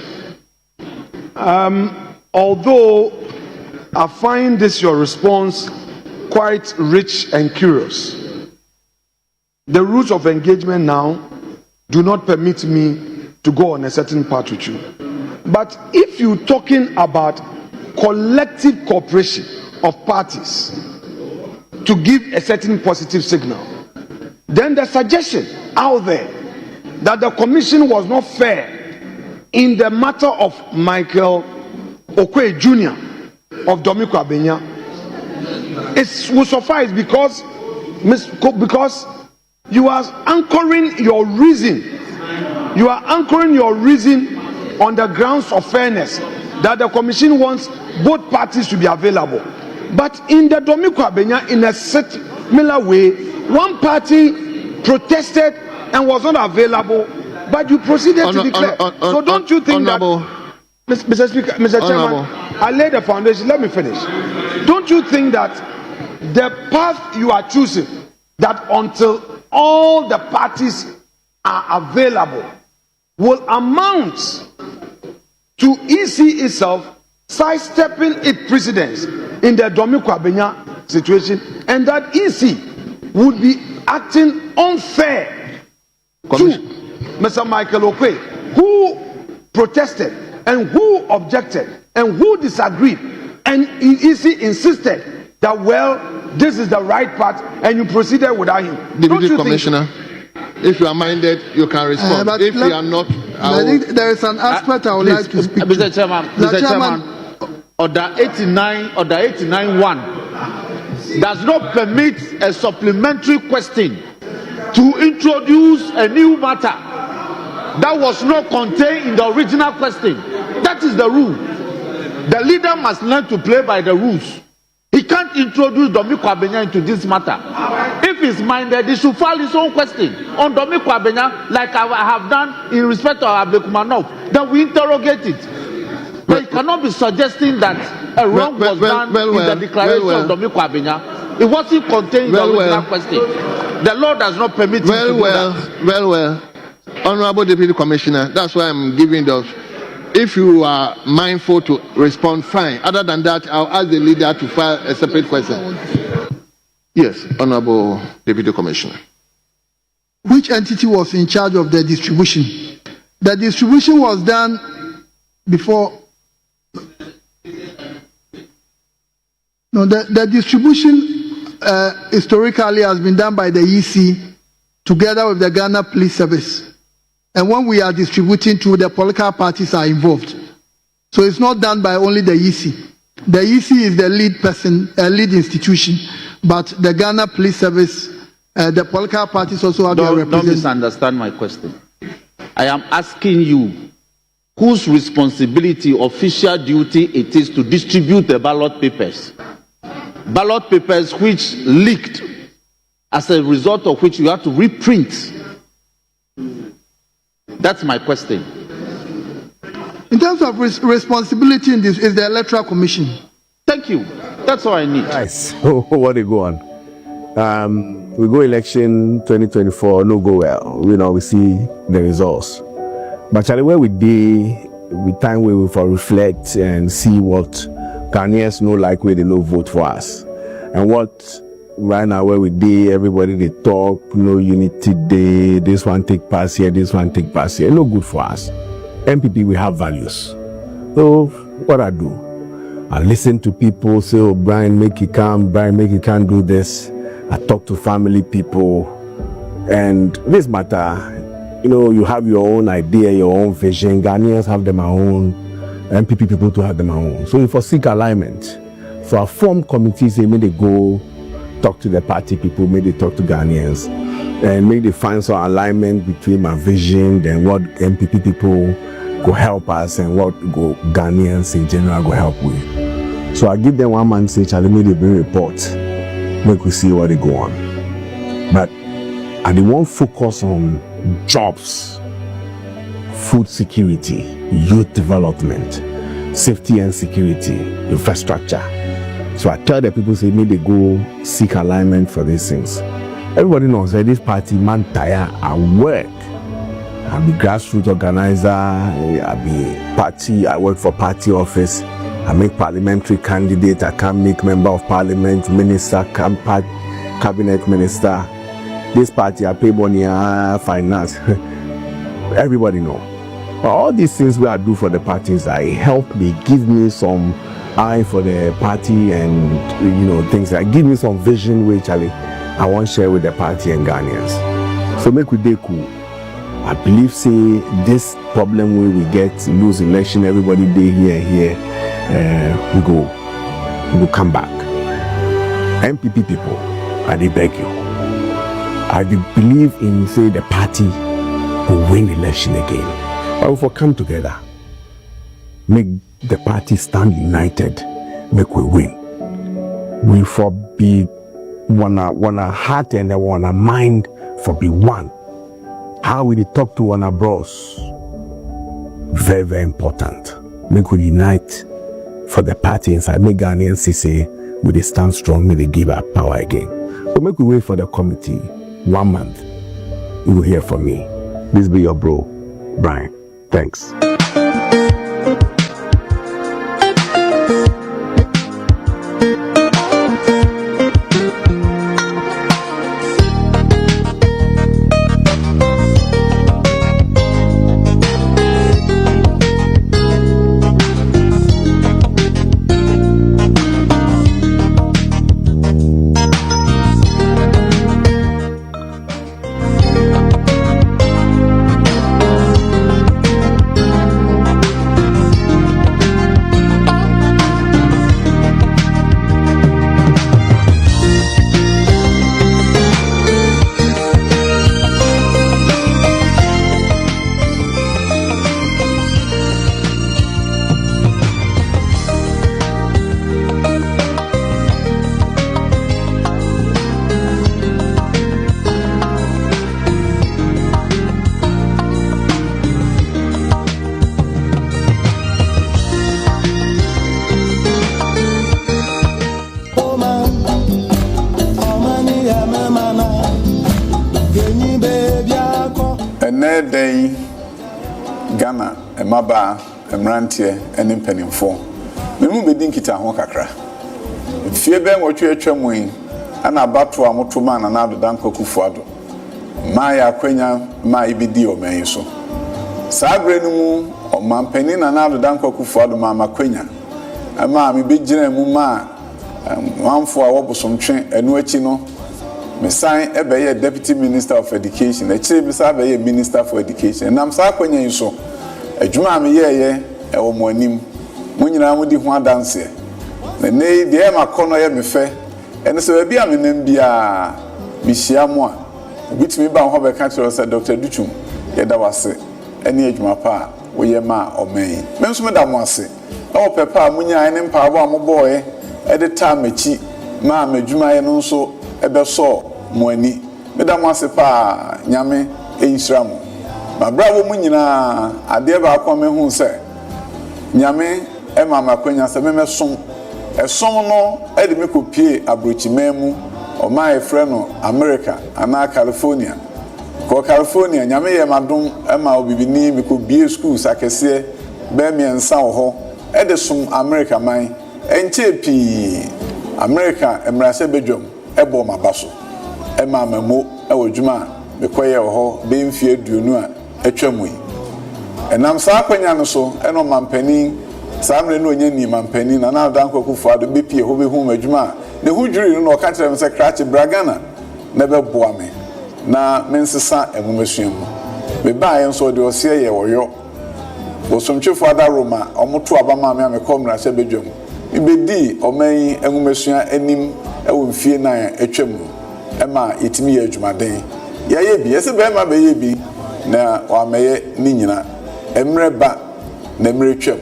although I find this your response quite rich and curious, the rules of engagement now do not permit me to go on a certain path with you. But if you're talking about collective cooperation of parties to give a certain positive signal, then the suggestion out there that the Commission was not fair in the matter of Michael Okwe Jr., of Domiko Abenya, it will suffice because you are anchoring your reason. You are anchoring your reason on the grounds of fairness, that the commission wants both parties to be available. But in the Domiko Abenya, in a similar way, one party protested and was not available, but you proceeded to declare. So don't you think that, Mr. Speaker, Mr. Chairman, I laid the foundation. Let me finish. Don't you think that the path you are choosing, that until all the parties are available, will amount to EC itself sidestepping its precedence in the Domiko Abenya situation, and that EC would be acting unfair to Mr. Michael Okwe, who protested and who objected and who disagreed, and EC insisted that, well, this is the right path, and you proceeded without him. Deputy Commissioner, if you are minded, you can respond. If you are not, I think there is an aspect I would like to speak Mr. to. Mr. Chairman, Order 89.1 does not permit a supplementary question to introduce a new matter that was not contained in the original question. That is the rule. The leader must learn to play by the rules. He can't introduce Domiko Abenya into this matter. If he's minded, he should file his own question on Domiko Abenya, like I have done in respect to Abekumanov. Then we interrogate it. But it cannot be suggesting that a wrong was done in the declaration of Domiko Abenya. It wasn't contained in the original question. The law does not permit him to do that. Honorable Deputy Commissioner, that's why I'm giving those. If you are mindful to respond, fine. Other than that, I'll ask the leader to file a separate question. Yes, Honorable Deputy Commissioner. Which entity was in charge of the distribution? The distribution was done before. No, the distribution historically has been done by the EC together with the Ghana Police Service. And when we are distributing to, the political parties are involved. So it's not done by only the EC. The EC is the lead person, lead institution, but the Ghana Police Service, the political parties also have their representatives. Don't misunderstand my question. I am asking you whose responsibility, official duty it is to distribute the ballot papers. Ballot papers which leaked, as a result of which you have to reprint. That's my question. In terms of responsibility in this, is the Electoral Commission. Thank you. That's all I need. Nice. What they go on? We go election 2024, no go well. We see the results. But actually, where we did, we time we for reflect and see what Ghanaians know like where they no vote for us, and what. Right now, where we did, everybody they talk, no unity day, this one take pass here, this one take pass here. No good for us. MPP, we have values. So, what I do? I listen to people say, oh, Brian, make it come, Brian, make it can't do this. I talk to family people. And this matter, you have your own idea, your own vision. Ghanaians have their own, MPP people to have their own. So, if I seek alignment, so I form committees, they may they go talk to the party people, maybe talk to Ghanaians, and maybe find some alignment between my vision and what MPP people go help us and what go Ghanaians in general go help with. So I give them one man say, Charlie, maybe they bring report, make we see what they go on. But I won't focus on jobs, food security, youth development, safety and security, infrastructure. So I tell the people, say, maybe they go seek alignment for these things. Everybody knows that this party, man, tire at work. I be grassroots organizer, I be party, I work for party office, I make parliamentary candidate, I can make member of parliament, minister, cabinet minister. This party, I pay money, finance. Everybody know. But all these things we I do for the parties, I help me, give me some eye for the party and things like give me some vision which I want to share with the party and Ghanaians. So make we dey cool. I believe say this problem where we get lose election, everybody dey here, we go. we will come back. MPP people, I dey beg you. I do believe in say the party will win election again. But if we come together, make the party stand united, make we win. We for be one heart and one mind for be one. How we talk to one bros, very, very important. Make we unite for the party inside. Make Ghanaians say we dey stand strong, may they give our power again. But make we wait for the committee 1 month. You will hear from me. This be your bro, Brian. Thanks. Day Ghana, a maba, a mrantier, and impenifo. The moon be dinkita honkakra. If you bang what you are trembling, and about to a motoman and out the danko kufuado. Maya quenya, my bidio mayeso. Sabrenu or mampenin and out the danko kufuado, mamma quenya. A mammy big general mumma, one for a wobblesome train, and wetchino. Me sign a deputy minister of education. Actually, me say a minister for education. And I'm sorry when you so. A juma me ye e wo mo anim. Mo nyina mo di ho dance. Na nei de ma kono ye me fe. Ene so bia me nam bia bi hia mo a. Bitimi ba ho be ka kire say Dr. Duchum ye da wase. Ene adwuma pa wo ye ma omen. Me nso me da mo ase. E wo pepa mo nya ene mpa abo mo boye. E de ta machi ma madwuma ye no nso ebe so moani meda mo ase pa nyame Nsroma ma bravo mu nyina ade ba akwa me hu se nyame e mama kwanya se me som esom no e de me kopie abrochima mu o ma e frɛ no America ana California ko California nyame ye madom e ma obibini me ko bie schools akese be me nsa wo ho e de som America man enche pi America emrase bedwom ebo mabaso e ma mamo e wodwuma me koye wo ho be mfie aduonu a atwamu yi enam sa akwanya no so e no mampani samre no onya ni mampani na na dan kwakufu ado be pie ho be hu madwuma ne hu dwiri no ka kire me se krache bragana na be boa me na mensesa emumesuam me ba ye nso de ose ye woyo wo somchefo ada Roma omoto abama me amekomra se bedwam ibedi oman enwumesua anim ewo mfie na atwam ema itimi ye adwumaden ya ye bi ese be ma be ye bi na wa meye ni nyina emre ba na emre twam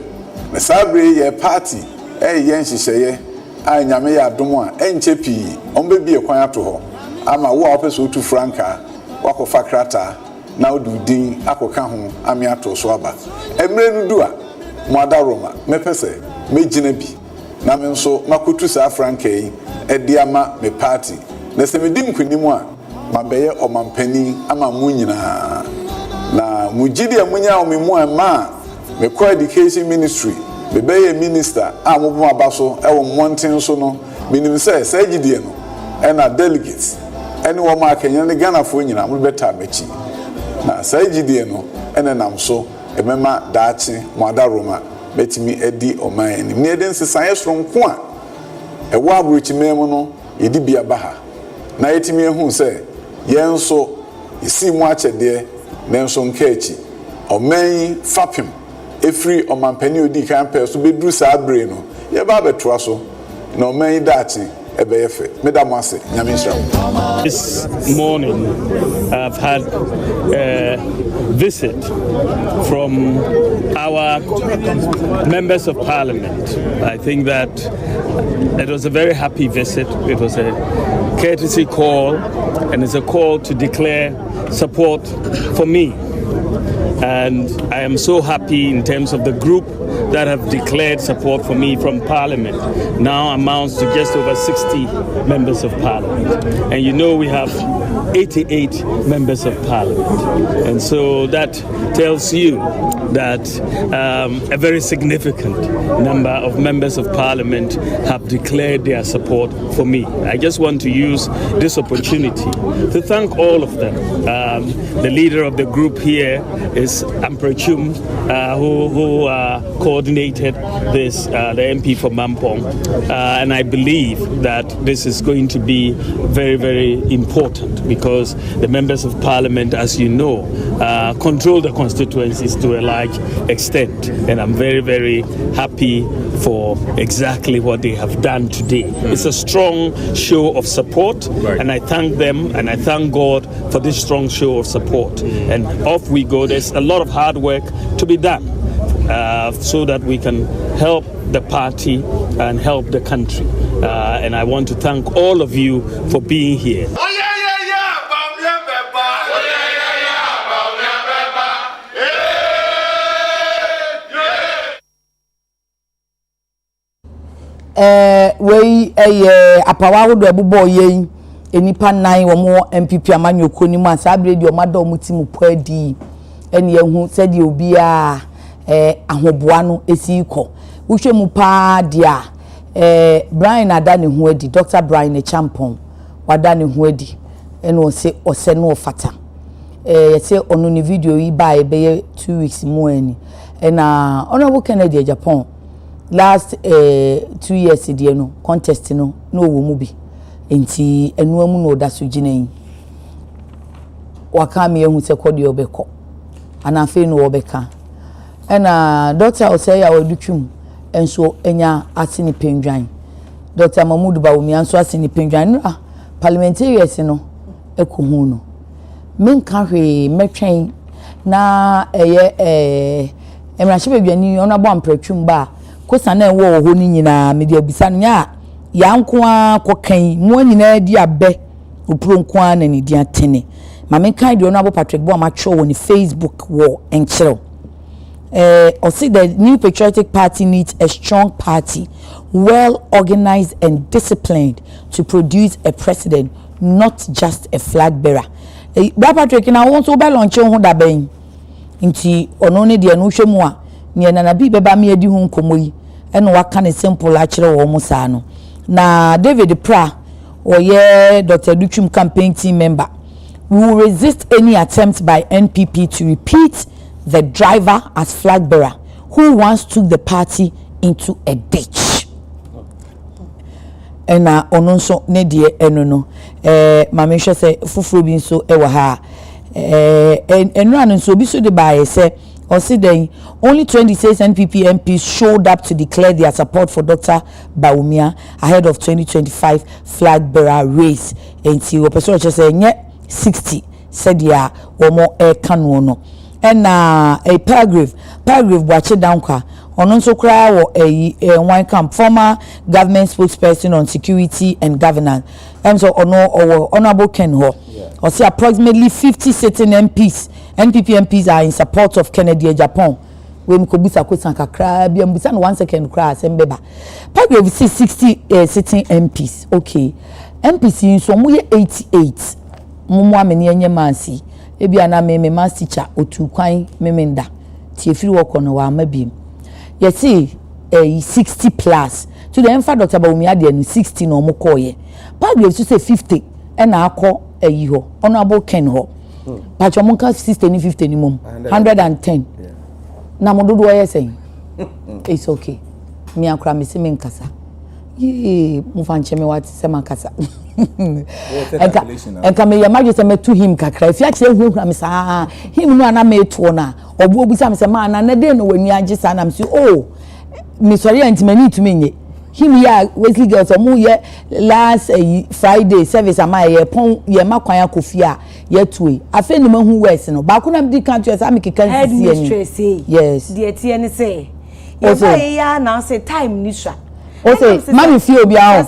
na sabre ye party ye nhihye a nyame ya adom a enche pi ombe bi ekwan ato ho ama wo a opeso tu franka wakofa krata na odudin akoka ho ame ato so aba emre nu du a mo ada Roma mepese mejina bi na me nso makotu sa franka yi edi ama me party na se medim kwanimu a mabeye omampani ama mu nyina na mujidi amunya omemu ama me ko education ministry me beye minister a mo bo abaso e wo monten so no minim se sagidie no e na delegates ene wo ma akenya ne Ghana fo nyina mo beta mechi na sagidie no ene nam so e mema daachi mo ada Roma betimi edi oman enim ne eden sesan soronko a e wo abrochimem no yedi bia baha na yetimi ehu se yenso isi mu achede na enso nkachi oman fapim efri omampani odi kan pe so bedru sa abre no ye ba betoa so no man dachi ebeyefe medam ase nyame Nsroma. This morning I've had a visit from our members of parliament. I think that it was a very happy visit. It was a courtesy call, and it's a call to declare support for me. And I am so happy in terms of the group that have declared support for me from Parliament. Now amounts to just over 60 members of Parliament. And you know we have 88 members of Parliament. And so that tells you that a very significant number of members of Parliament have declared their support for me. I just want to use this opportunity to thank all of them. The leader of the group here is Amprechum, who coordinated this, the MP for Mampong. And I believe that this is going to be very, very important because the members of Parliament, as you know, control the constituencies to a large extent. And I'm very, very happy for exactly what they have done today. It's a strong show of support, and I thank them and I thank God for this strong show of support. And off we go. There's a lot of hard work to be done so that we can help the party and help the country. And I want to thank all of you for being here. We apawa do ebubo yen enipa nan wo mo MPP amanyoko ni mu asabre di o mado mo timu poadi ene ehu se di obi a ahoboa no esi ko wohwe mu pa dia Brian ada ne ho adi Dr. Brian Champon wada ne ho adi ene o se ose no fata yese onu ni video yi ba ebe 2 weeks mu ani na honorable Kennedy Japan last 2 years die no contest no wo mu bi enti enu amu no da so ginan waka me ehu se kodi obeko ana fe no obeka na doctor o say ya wadutwum enso enya asini pendwan Dr. Mahmoud Bawumia enso asini pendwan no parliamentarians no ekohu no menka hwe metwen na emrahye bedwani ona bo ampratwum ba kosa na ewo ho ni nyina media bisa no ya yanko akokan mu nyina di abe opro nko na ni di atene ma menka di ono abo Patrick Bo amacho woni Facebook wo enchero or see the new patriotic party needs a strong party, well organized and disciplined to produce a president, not just a flag bearer. Patrick na won so be launch ho da ben nti ono ne de no hwemu a ne na bi beba me adi hu nkomo yi eno waka ne simple a kire wo musa no na David Pra oye Dr. Duchum campaign team member. We will resist any attempt by NPP to repeat the driver as flag bearer who once took the party into a ditch. And ononso ne die eno no mama hwe se fufuro bi nso e wa ha enra no nso bi so de bae se or see then only 26 NPP MPs showed up to declare their support for Dr. Bawumia ahead of 2025 flag bearer race. And see what person say nye 60 said ya or more air canoe. And a paragraph watch it down kwa on so cry or a one camp former government spokesperson on security and governance. And so honorable Ken Ho or see approximately 50 sitting MPs NPP MPs are in support of Kennedy Japan. We mkobisa kwesa kakra bia mbisa no 1 second cry sembeba. Paragraph 60 sitting MPs. Okay. MPs in so mo 88. Mumu ameni enye mansi. Ebi ana me mass teacher otu kwan memenda. Tie firi work on wa mabiem. You see 60 plus. To the emfa Dr. Bawumia de no 60 no mo koye. Paragraph say 50 e na akọ eyi ho. Honorable Ken ho. Pacho monka 60 ni 50 ni mom 110 na mododo ye say it's okay me akra me se me nkasa ye mu fa nche me wati se makasa enka me yamaje se me to him kakra if ya kire hu me sa him no ana me to na obo obi sa me se ma na na de no wani age sa na me si oh me sorry anti mani to me nye him ya Wesley girls omo ye last Friday service am ye pon ye makwan akofia ye tuwe afa ni mahu west no ba ko na bi kan to say am keka nsi yes the tie ni say ye fa ya na say time ni sha o say mami fi obi ahun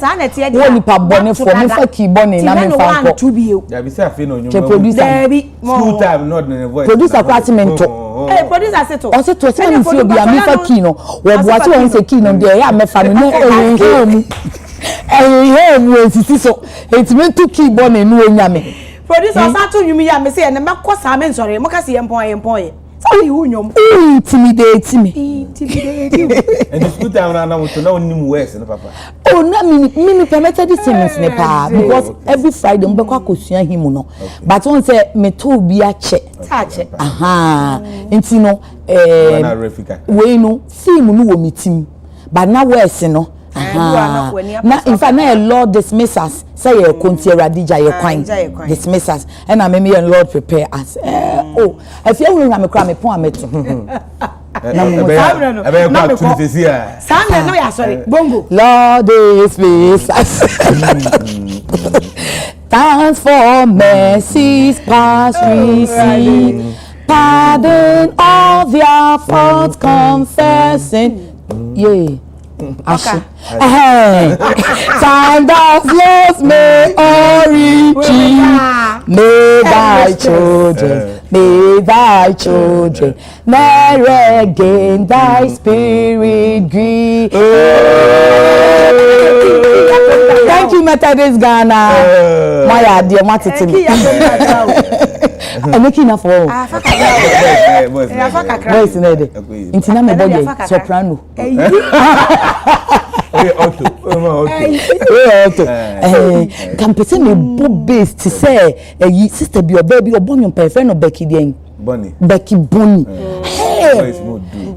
wo ni pa bone for me fa ki bone na me fa ko ya bi say afa no nyum school time not the voice producer kwatiment producer seto o say to say mami fi obi am fa ki no wo bo ati won say ki no de ya me fa no na mu ensisi so etimentu ki bone nu onyame producer sa to nyum ya me say na makọ sa me nsore mo ka se yempon ye so you nyum intimidate me and the school time na want to know nim west no papa oh na me permitted this things ne pa because every Friday mbekọ akosua him no but one say me to bi ache aha nti no we no film no wo meeting but na west no na in fact na Lord dismiss us say ye konti radija ye kwan dismiss us and na me Lord prepare us oh if you hu na me kra me pon ameto na mo no ya sorry bongo Lord dismiss us thanks for mercies past receive pardon all their faults confessing yeah Ashi. Time that flows may origin. May thy children never again thy spirit grieve. Thank you, Methodist Ghana. My dear, what it is. I'm making enough for voice in there. Intina me body soprano. Can person me book bass to say sister be your baby or born your friend or Becky den Becky Bonnie.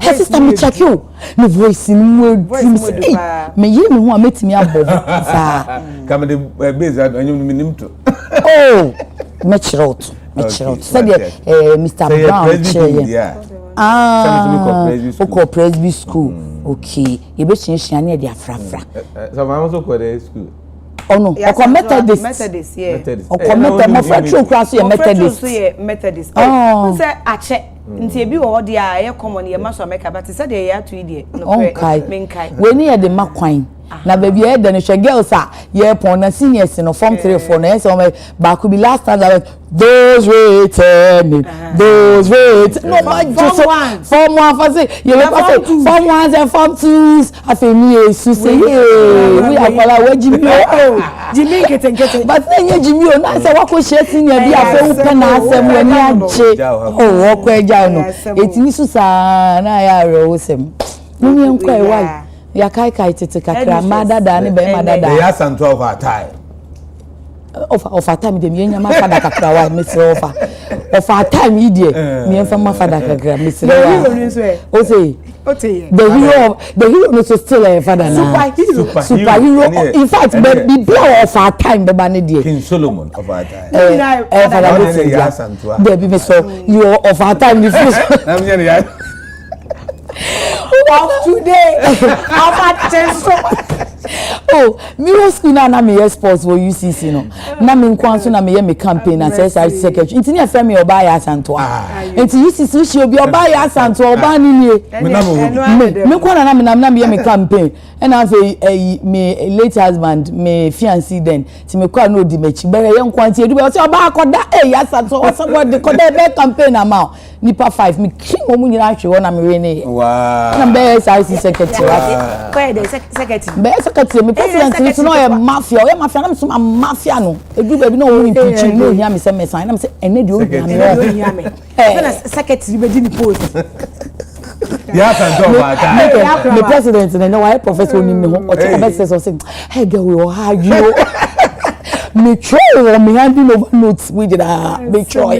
Hey sister me check you no voice in word me ye me ho ameti me abobo sa come the bass anyum me nim to oh me chirot said Mr. Brown chair okay Presby school okay you be change na dey afrafra so my also go there school oh no okay Methodist yeah okay Methodist class you Methodist oh say ache nti ebi wo de a ye common ye maso make but say dey ya to ide no menkai we ni ye de makwan na baby e de no hwe girls a ye pon na seniors no form 3 4 na so ba could be last time that those waiting no my just form 1 for say you look at form 1s and form 2s afemi esu say we akwala we jimi keten but then jimi o na say wako share senior bi afa u pe na asem we ni ache oh wako eja no etini su sa na ya rewo sem ni enko e wai ya kai tete kakra madada ne be madada ya santo of our time of our time dem yenya ma fada kakra wa misre of our time idie me enfa ma fada kakra misre wa o say the hero no so still a father na superhero in fact the blow of our time be ban die King Solomon of our time father ya santo there be so you of our time the first of today oh middle school na me sports for UCC no na me nkwanso na me campaign as SRC secretary ntini afa me oba ya santo enti UCC shi obi oba ya santo oba ni nie me kwana na me campaign and I say me late husband me fiancé then ti me kwa no di mechi bere ye nkwanti edu be say oba akoda ya santo o somebody koda be campaign amount nipa 5 me king omu nyina ahwe na me we ne wow na be SRC secretary kwa the secretary be secretary me president ni no e mafia o mafia na me so mafia no edu be bi na o impeaching no hia me say me sign na me say ene de o hia me na secretary be di ni post ya santo ba ta the president na why professor oni me ho o check about say so hey girl we all hard you me try me handing over notes we did me try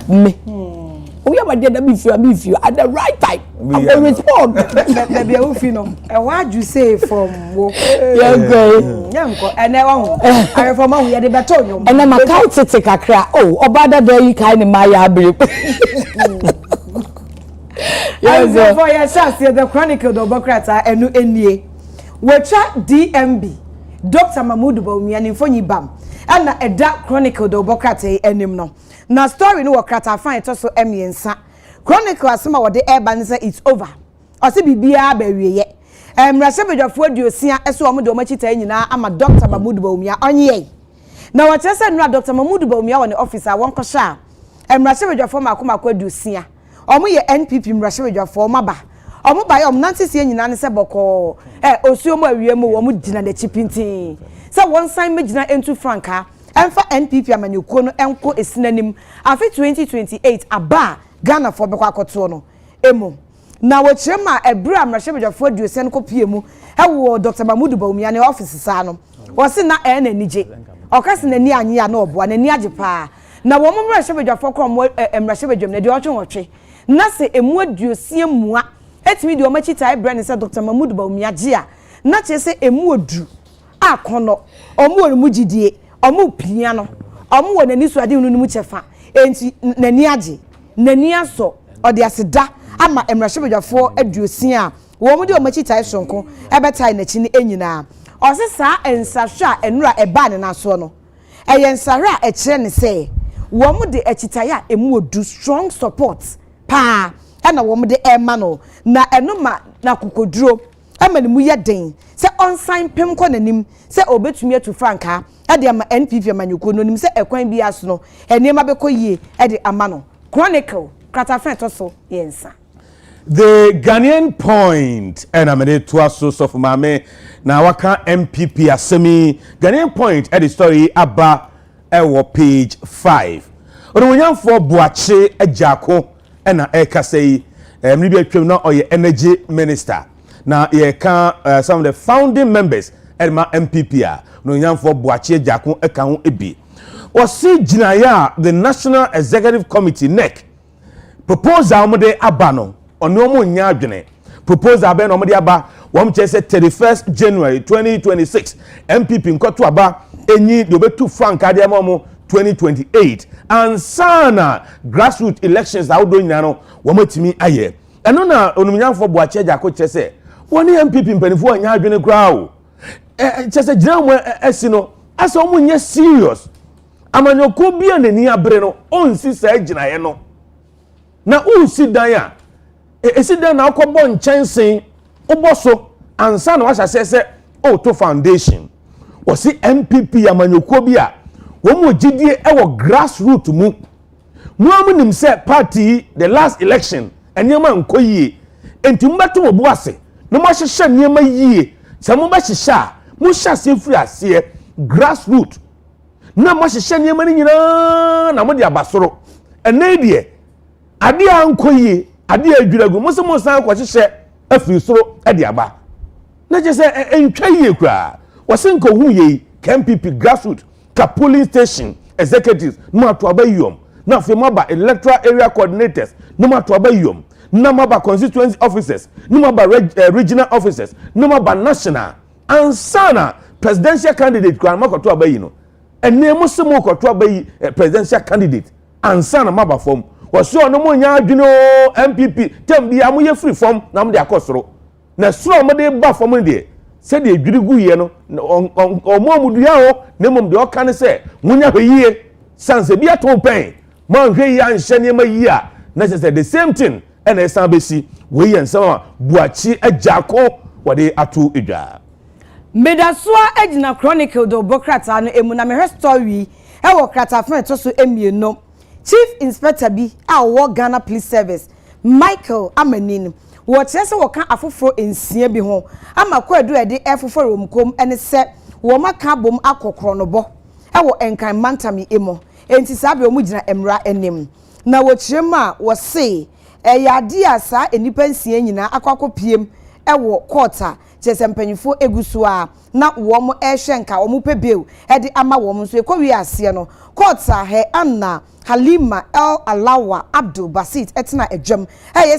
me we have a be if you at the right time I will respond baby you feel no and what you say from wo yanko and I from who you dey beto nyom and na makai tete kakra oh obada there you kai ni maya abre yes for your chance the chronicle the bokrata enu enie wecha DMB Dr. Mahmoud Bawumia ni mfonyi bam ana eda chronicle do bokrate enim no na story no wokrata fan to so emiensa chronicle asema wode eba nse it's over ose bibia ba wieye mrasebedwafo aduosia eso omo de omachita nyina ama Dr. Mahmoud Bawumia onye na wachese no Dr. Mahmoud Bawumia won officer won kosha mrasebedwafo makomako aduosia omo ye NPP mrasebedwafo maba omo ba ye omnante sie nyina ne se boko osuomo awiemu wo mo gina de chipintin se won sign megina entu franka emfa NPP amanyekuo no enko esinanim afi 2028 aba Ghana for bekwa akoto no emo na wochema ebra amrasebedwafo aduosia no kopiemu wo Dr. Mahmoud Bawumia ne office sa no wo se na na nije okase na ni anye ya na oboa na ni ajepa na wo mo amrasebedwafo krom amrasebedwam na de otwe na se emu aduosia mua etimi de omachita ibrand se Dr. Mahmoud Bawumia gia na chese emu odu akono omu onu gidie omu pia no omu wonani so ade nunu mu chefa enti nani age nani aso ode aseda ama emrahwebedwafo aduosia wo mu de omachita isonko ebetai na chi ni enyina osesa ensahwa enura eba ne naso no eyensahwa ekire ne se wo mu de achitaya emu odu strong support pa ana wo mu de ema no na enuma na kokoduro amani mu yeden se onsign pem ko nanim se obetumi atu franka ade ama NPP amanyuko no nim se ekwan bi aso no enema bekoyie ade ama no chronicle kratafen to so yensa. The Ghanaian point and amede to aso so for mame na waka MPP asemi Ghanaian point at the story aba ewo page 5 onwonyamfo boache ajako ena eka sei mribi atwem na oye energy minister na ye can some of the founding members at my MPP no nyamfo boache ajako eka ho ebi osi jinaya the National Executive Committee NEC proposal mo de abano ono mo nya adwene proposal be no mo de aba wom chese 31st January 2026 MPP nkoto aba enyi de obetu frank ade mo 2028 and sana grassroots elections that do nyina no womatimi aye eno na onumnyamfo boache jako chese woni MPP mpanifo anya adwene kra o chese gina mo esi no asa omo nye serious amanyoko bia nani abre no onsi sa gina ye no na unsi dan ya esi dan na akobo nchensen oboso ansa na wasa sese to foundation wasi MPP amanyoko bia womo gidie ewo grassroots mu nim se party the last election enyema nkoyie enti mbeto obu ase no mo hyehye nyema yie se mo ba hyehye mo hyase firi ase grassroots na mo hyehye nyema ni nyina na mo de abasoro ene die ade ankoyie ade adwiragu mo se mo san ko hyehye afiri soro e de aba na je se entwa yie kra wose nko hu yie MPP grassroots ka polling station executives no to abayom na fe maba electoral area coordinators no to abayom na maba constituency officers no maba regional officers no maba national and sana presidential candidate kwa mako to abayi no ene mo se mo ko to abayi presidential candidate and sana maba form waso no mo nya adwene MPP tem bia mo ye free form na mo de akosoro na suro mo de ba form de se de edwirigu ye no omo amuduya ho na mom de okane se munya hweyie sanse bia to pen man hweyie anhye ne ma yi a na se the same thing and esan besi we yen sama buachi ajako wode ato edwa medasua ejina chronicle do bokrata no emu na me story e wo krata fan to so emieno chief inspector bi a wo Ghana Police Service Michael Amanin wo chese wo kan afoforo ensia bi ho ama kwadu ede efoforo omkom ene se wo maka bom akokro no bo e wo enkan mantami emo enti sabe omu gina emra enim na wo chirema wo se yade asa enipa nsia nyina akwakopiem e wo courta chese mpanyifo egusu a na wo mo ehwenka wo mo pebeu ede ama wo mo so ekowi ase no courta he Anna Halima El Alawa Abdul Basit etna ejam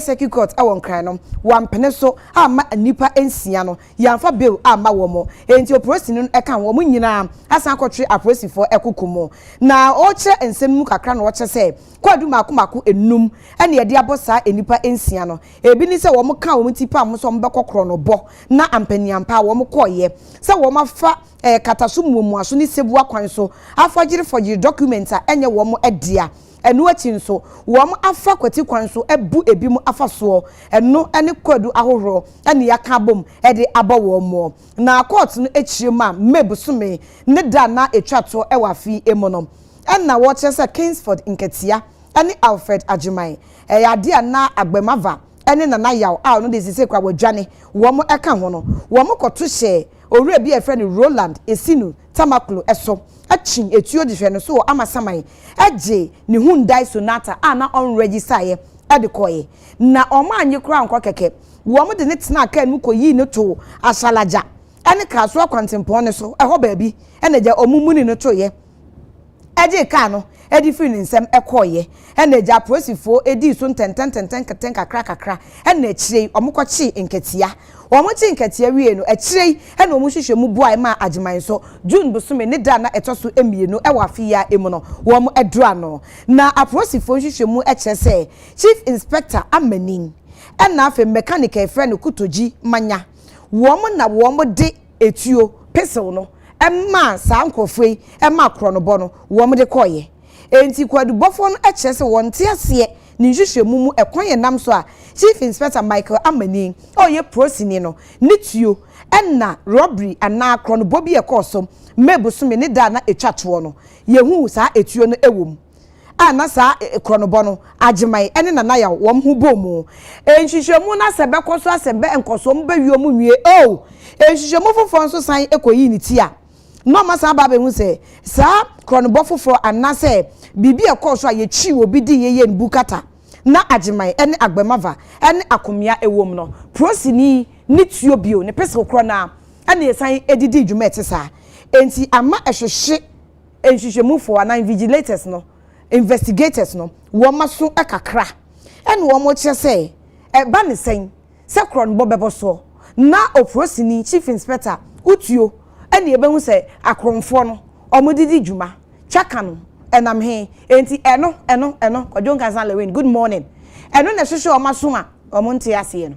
second court awon kran no wampene so ama nipa ensia no yamfa bill ama wo mo enti oprosi no eka wo mo nyina asan akotwe aprosi for ekokumo na oche ensem mu kakra no oche se kwadu makomako enum ene ye de abosa enipa ensia no ebi ni se wo mo ka wo tipa mo so mbekokro no bo na ampaniampa wo mo koye se wo mafa kataso muamuaso ni sebu akwan so afagire for documents a enye wo mo edia enu achi nso wo mo afa kwati kwan so ebu ebi mu afa so enu ene kwadu ahoro ene yaka bom ede aba wo mo na court no echire ma mebusume ne da na etwato ewafi emonom enna wo chese Kingsford Nketia ene Alfred Ajimai ade na agbemava ene na yaw a no de sise kwa wadwane wo mo eka ho no wo mo koto hye owura bi e friend Roland Esinu Tamaklo eso achin etuo de hwe no so amasaman eje ni Hyundai Sonata ana on register ye edekoye na omanyi kura nko keke wo mo de ne tena aka nu koyi ne to asalaja ene ka so kwantempon ne so eho baabi ene ja omumuni ne to ye eje ka no edi free nsem ekoye ene ja prosifo edi so tenten kakra ene chire omukwachi Nketia omuchi Nketia wie no chire ene omuhwehwe mu boa ma agiman so June busume ne da na etoso emienu ewafi ya emu no wo mo edura no na aprosifo hwehwe mu echese Chief Inspector Amanin ena afa mechanical friend Kutoji Manya wo mo de etuo pesel no emma sa nkofui emma kronobo no wo mo de koye enti kwadu bofo no echese wonte ase ni hwehwemu mu ekwan nam so a Chief Inspector Michael Amani oye prosini no nituo enna robbery ana kronobo bi ekoso mebusume ne da na etwato no yehu sa etuo no ewom ana sa kronobo no Ajimai ene na ya wom hu bomu enhwehwemu na sebe koso asebe enkoso mbawie mu nwie o enhwehwemu fofo nso san ekoyi ni ti a no masa ba be hu se sa kronobo fofo anase bibi ekoso a ye chi obi di ye nbukata na Ajimai ene agbemava ene akomia ewom no prosini ni tuo bio ne pese krona ene san edidi dwuma etesa enti ama ehwehwe enhwehwemu fo ana vigilators no investigators no wo maso akakra ene wo mo che se ba ne sen se kronobo bebo so na oprosini Chief Inspector utuo ene ebehu se akromfo no omodidi dwuma chaka no enam he enti eno kodonka san lewen good morning eno na hwehwe o maso a omonte ase no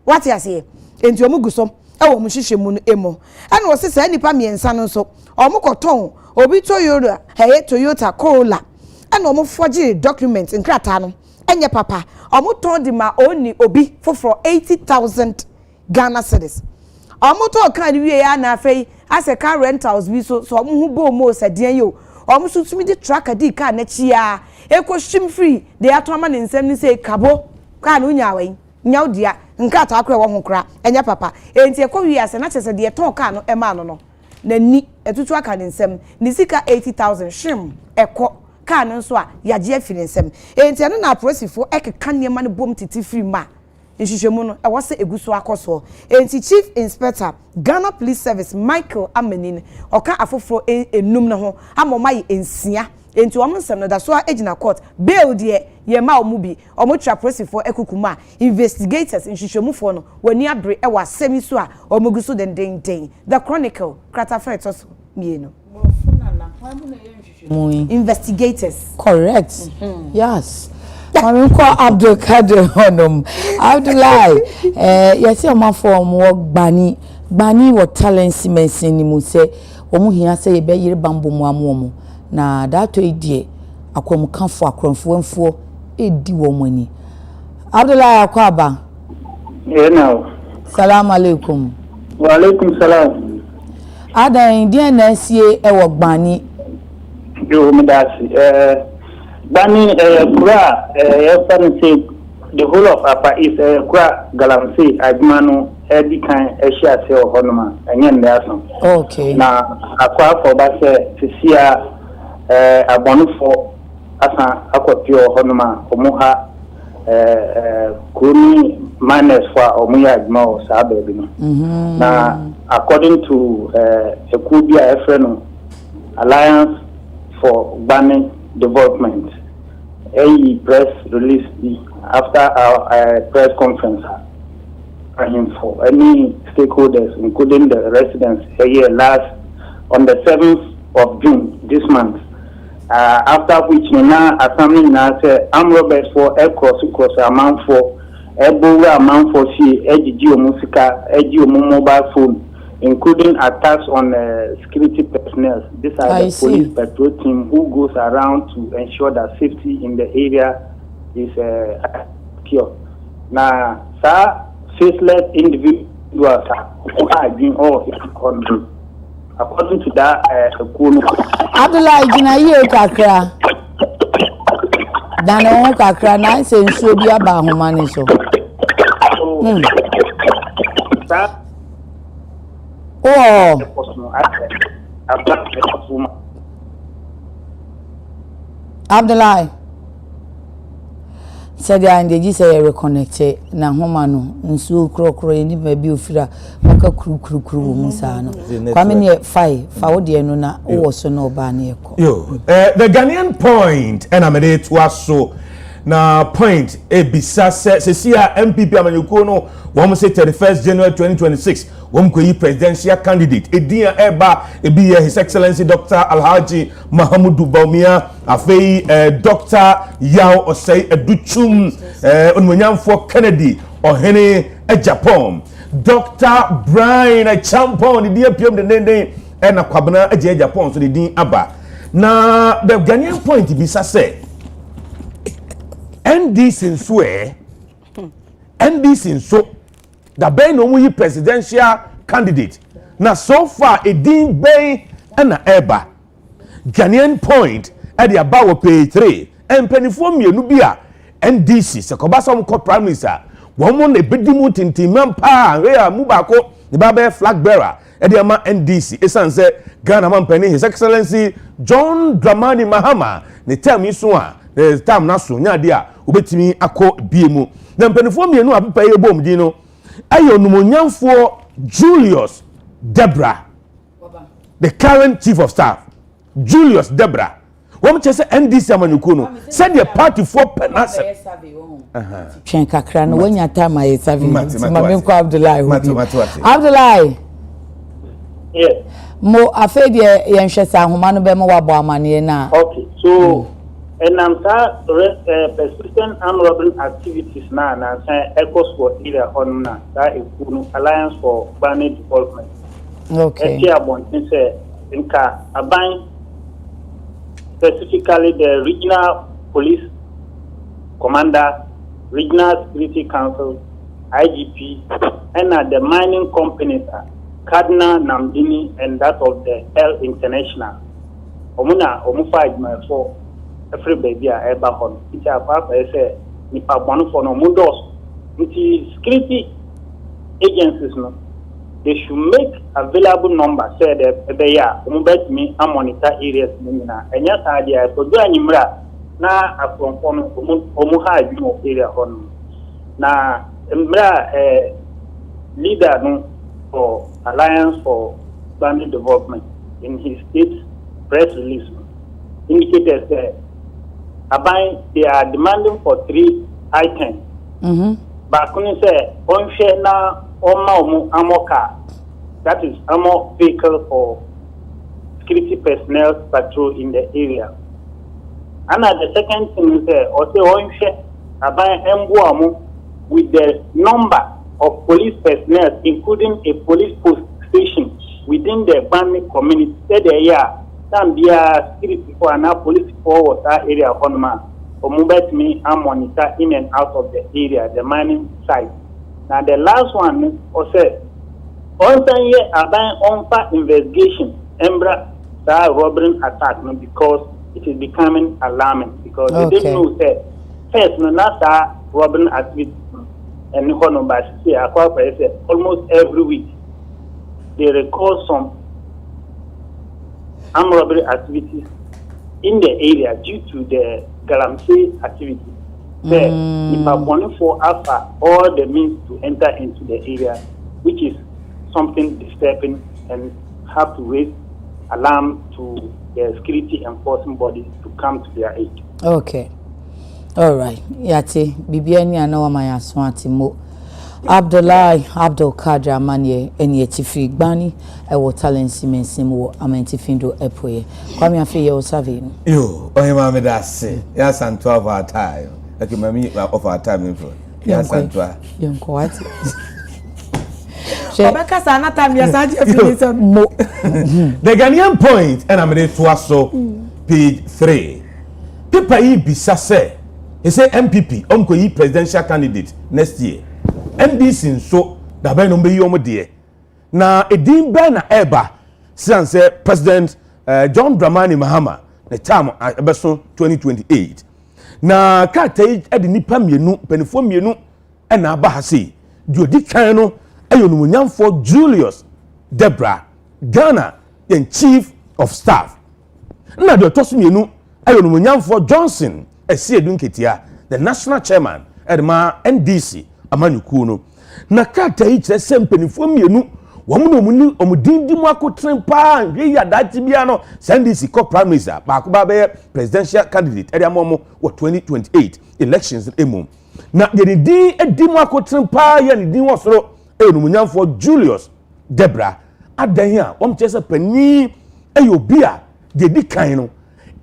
wate ase enti omugusom ewo mu hwehwe mu no emo ene wo se nipa miensa no so omukoton obi Toyota Corolla ene omufoji document nkrata no enye papa omuton di ma oni obi for 80,000 Ghana cedis omuton kan wie ya na afei ase car rentals bi so omuhu bo mo sadian yo omusutumi di tracker di car na chia ekoshim free de atoma ne nsem ni say kabo car no nyawe nyawdia nkrata akwa wo ho kra enye papa enti ekowi ase na chese de ton car no ema no na ni etutu aka ne nsem ni sika 80,000 shim eko car no so a yaje afiri nsem enti eno na prosifo ekeka niema ne bom titi free ma nhwehwemu no ewose eguso akoso enti Chief Inspector Ghana Police Service Michael Amanin oka afoforo enum ne ho amomai ensia enti omnsem no da so agina court bail de ye ma omubi omotwa prosifo ekukuma investigators nhwehwemu fo no wani abre ewa semi so a omuguso den the Chronicle kratafaitoso mieno investigators correct yes Marinko Abdul Kadir Honum Abdullahi yesi oma form wo gbani wo talents mensin ni mu se omu hia se ye be yire bambo mu amomo na dato edie akwam kanfo akromfo edi wo mani Abdullahi akwaba now salam alaikum wa alaikum salam adan die na sie e wo gbani yo medasi Bani Kura, say the whole of Apa is Kura Galamsey, Admanu, Eddie Kan, Asia, or Honoma, and Yan Nelson. Okay. Now, Aqua for that, Fisia, a bonus Asa, Aquapio, Honoma, Omuha, Kuni, minus for Omuya, Mo, Sabino. Now, according to Ekubia Efreno, Alliance for Bani Development. A press release after our press conference for any stakeholders, including the residents, here last on the 7th of June this month. After which, now assembly now said, I'm Robert for cross amount for Ebola man for see Ejiji Omusika, Eji mobile phone, including attacks on security personnel. These are the police patrol team who goes around to ensure that safety in the area is secure. Now, sir, faceless individuals are being all according to that, Abdullah, Jinaye Kakra. Dano Kakra, nice and so be about human so. Oh, Abdullah said, I and the say reconnected. Na homano, and so crockery, and if be ofira, Maka crew Musano. Coming here, 5, Faudi and Nona, also no banner. Yo, the Ghanaian point, and I'm a to us so. Na point a bisa se MPP amanyukono wo say 31st January 2026 wo mkoyi presidential candidate ediya eba ebi His Excellency Dr. Alhaji Mahamudu Bawumia afei Dr. Yao Osei Educhum onwanyamfo Kennedy ohene Japan Dr. Brian Champon the dia pm the nene na kwabena aje Japan so the din aba na the Ghanaian point bisa say NDC so the bay no mu presidential candidate na so far a din bay and eba Ghanaian point at the about page 3 and penifo mienu bia NDC se kobasa mo prime minister wo mo na bedimu tintimam pa we a mu bako the baba flag bearer at the ama NDC esanse Ghana man penny His Excellency John Dramani Mahama ne term iso a the time na so nya dia obetimi akọ biemu na mpanifo mienu apepa ye bom di no ayo numonyamfo Julius Debra the current chief of staff Julius Debra wọ́n chese NDC amanyuko no said the party for penasa twen kakra no wanya time aye survey mame ko Abdullah yes mo afedi ye nhwese ahoma no be mo wabo amane na okay so and I'm persistent armed robbery activities now and ECOS for area on that Alliance for Banning Development. Okay. Specifically the regional police commander, regional security council, IGP, and the mining companies, Cardinal Namdini, and that of the L International. Omuna Omufa for every baby eba hon it's a papa say nipa bonu for no mundos security agencies no they should make available number say the ya bet me and monitor areas na enya sa dia so do anyimra na afronfo no omu ha adwuma area hon na mra leader no for Alliance for Banning Development in his state press release indicated that they are demanding for 3 items. But when you say, on share now, ammo car, that is ammo vehicle for security personnel patrol in the area. And the second thing is, also on share, with the number of police personnel, including a police post station within the Banning community. Some dia security for and police for that area of Honma or mobile me and monitor in and out of the area, the mining site. Now the last one also also here on investigation Embra that robbery attack because it is becoming alarming because they didn't know that first no not that robbery activity and almost every week they record some armed robbery activities in the area due to the Galamsey activity. If I'm wanting for after all the means to enter into the area, which is something disturbing and have to raise alarm to the security enforcement bodies to come to their aid. Okay. All right. Yati, Bibiani anawa maya swati mo. Abdullah Abdul Kadir Amanye eni etifi gbani ewo talent simensim wo amentifindo epoye kwami afi ye osavi yo ohima me da se ya san 12 hour time like mami of our time in front Yanko what? The Ghanaian point, and I'm ready to also page 3. People bisa say, he say MPP, onko presidential candidate next year. NDC so da be no be yomo de. Na edin be na eba, say President John Dramani Mahama, the term ebeso 2028. Na kata edi nipa mienu, penifo mienu, na aba ha sei. Di kan no for Julius Debra Ghana and Chief of Staff. Na the Tosmienu for Johnson Esiedun Ketia, the National Chairman at ma NDC Amanukuno. Na kata each the same penifo mienu wamuno muni omudindi mwako trempa ya dati biano NDC co prime minister bakuba be presidential candidate area momo 2028 elections emu. Na yedi edi mwako trempa ya ni wasoro for Julius Debra adan a chese pani eyobi a dedi kan no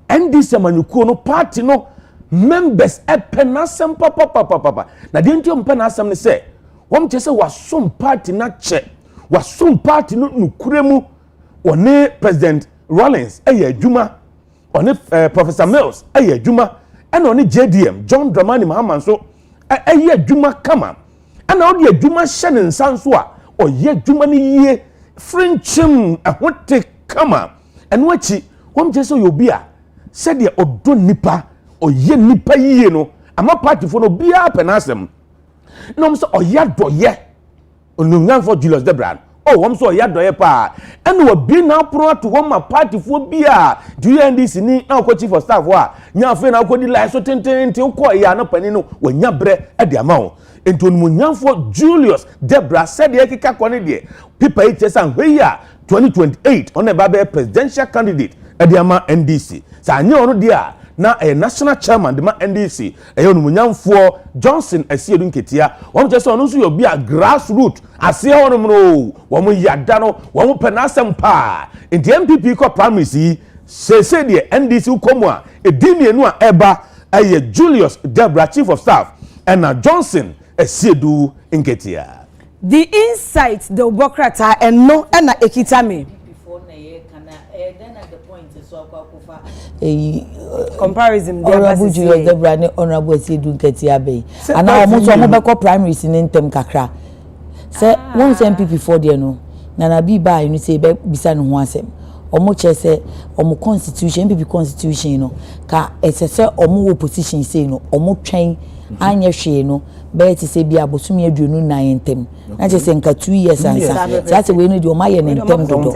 NDC Amanukuo no party no members penasem papa na de ntio penasem ne se chese wasom party na che wasom party no nukuremu one President Rollins adwuma one Professor Mills adwuma and one JDM John Dramani Mahama so adwuma kama ana odi adwuma hye ne nsanso a oye adwuma ne yie frenchim ahote kama eno achi chese obi a said de odo nipa oye nipa yie no ama party fo no bia penasem no so oya doye onungan for Julius Debra so oya doye pa eno obi na pro to ma party fo bia do NDC ni na ko chief of staff wa nya fe na ko di line so tenten ko ya na pani no wanya bre e de ama o for Julius Debra said the ekika kone de people echesan hweya 2028 on a presidential candidate e de ama NDC sa anya ono de a na a national chairman de ma NDC for Johnson Esiedun Ketia chese ono so yobi a grassroots ase ono no wo yada no wo penasem pa enti MPP ko primacy say the NDC ukomu a edimienu a eba aye Julius Debra chief of staff and Johnson Esiedu Nketia. The insight the Bokrata and no and ekitame. Before na ye kana then at the point so akwakufa comparison Honorable Julius Debra ne Honorable Esiedu Nketia be. And now omo be ko primaries in ntem kakra. Say one MPP for there no. Na na bi ba you say be bisa no ho asem. Omo chese omo constitution MPP constitution no ka esese omo opposition say no omo twen anya hwe no be ti se bia bosumi aduonu nan ntem na chese nka 2 years ansa that we no di omo aye ntem dodo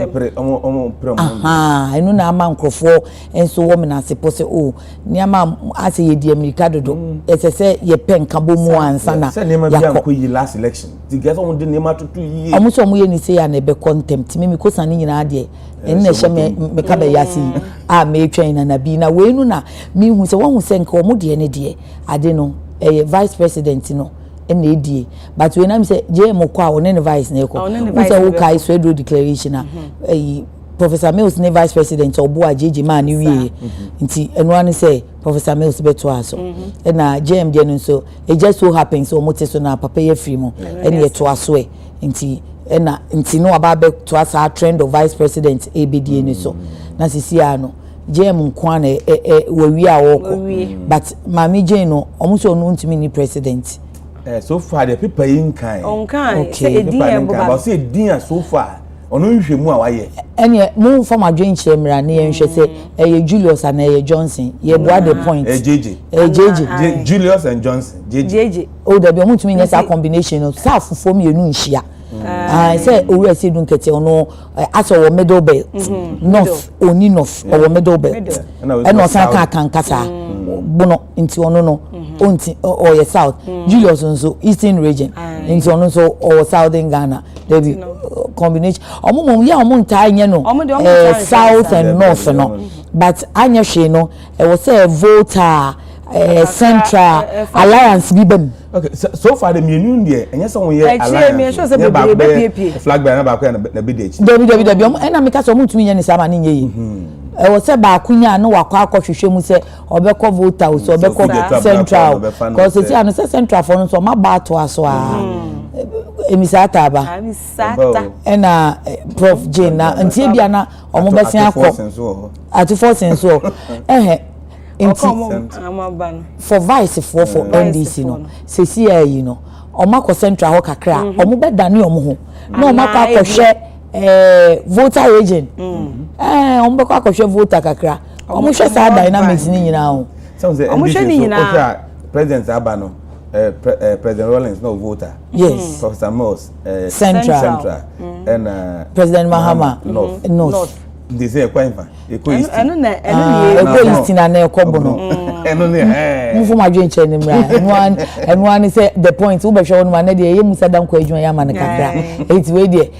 aha enu na ama nkrofo enso wo me na se pose o ni ama ase ye di America dodo esese ye pen kabo mu ansa na se ne ma bia ko yi last election ti get on de ne ma to 2 years omo so omo ye ni se ya na be contempt me ko san ni nyina de en na hye me ka be yasi a me twen na bi na we nu na mi hu se wo hu se nka omo de ne de ade no vice president no NADA but when I'm say JM kwa one vice na eko so kai so do declaration na Professor Mills ne vice president obo ajeje man ni wie nti eno an say Professor Mills beto aso na JM de no so it just so happens so mote so na papa ye free mo ene to aso nti na nti no aba be to asa trend of vice president ABD ni so na sisi ano JM nkwane we a woko but mami Jane no omuso no ntimi ni president so far the people in kind okay say din so far ono nhwemu a waye ene mo form adwen chemra na ye nhwe se Julius and Johnson ye boa the point JJ Julius and Johnson JJ o da bi omuntumi nya sa combination of sa fufo mi enu nhia say owe Esiedu Nketia ono aso wo middle belt north oni north or middle belt eno san kan kasa bono nti ono no onti or ye south Julius nso eastern region nti ono so or southern Ghana there be combination omo ya omo ntai nye no south and north no but anya hwe no e wo say voter central alliance bibem. Okay, so far the menu there enye so we alliance flag by na ba ko na be dey debi and na make so mutumi nya ni sama ni nye was a bakunya no wakwa hwehwe mu se obekọ voter so obekọ central because see an central for no so ma ba to aso a emisata ba na prof Jane na ntie bia na omo besia akọ at forcing so for vice for NDC no se see you know omo akọ central ho kakra omo be dane omo ho na omo akọ hwe voter agent omo be akọ hwe voter kakra omo hwe sa dynamics ni nyina ho omo hwe ni nyina president abano President Rawlings no voter. Yes. Professor Moss Central. And President Mahama North. They say quite fine. Eko East na ekobo no. Eno ne Mu fo madwe nche ne mra. Eno say the point wo be hwe no na de ye musa dan kwa adwuma ya man kakra. Eti we de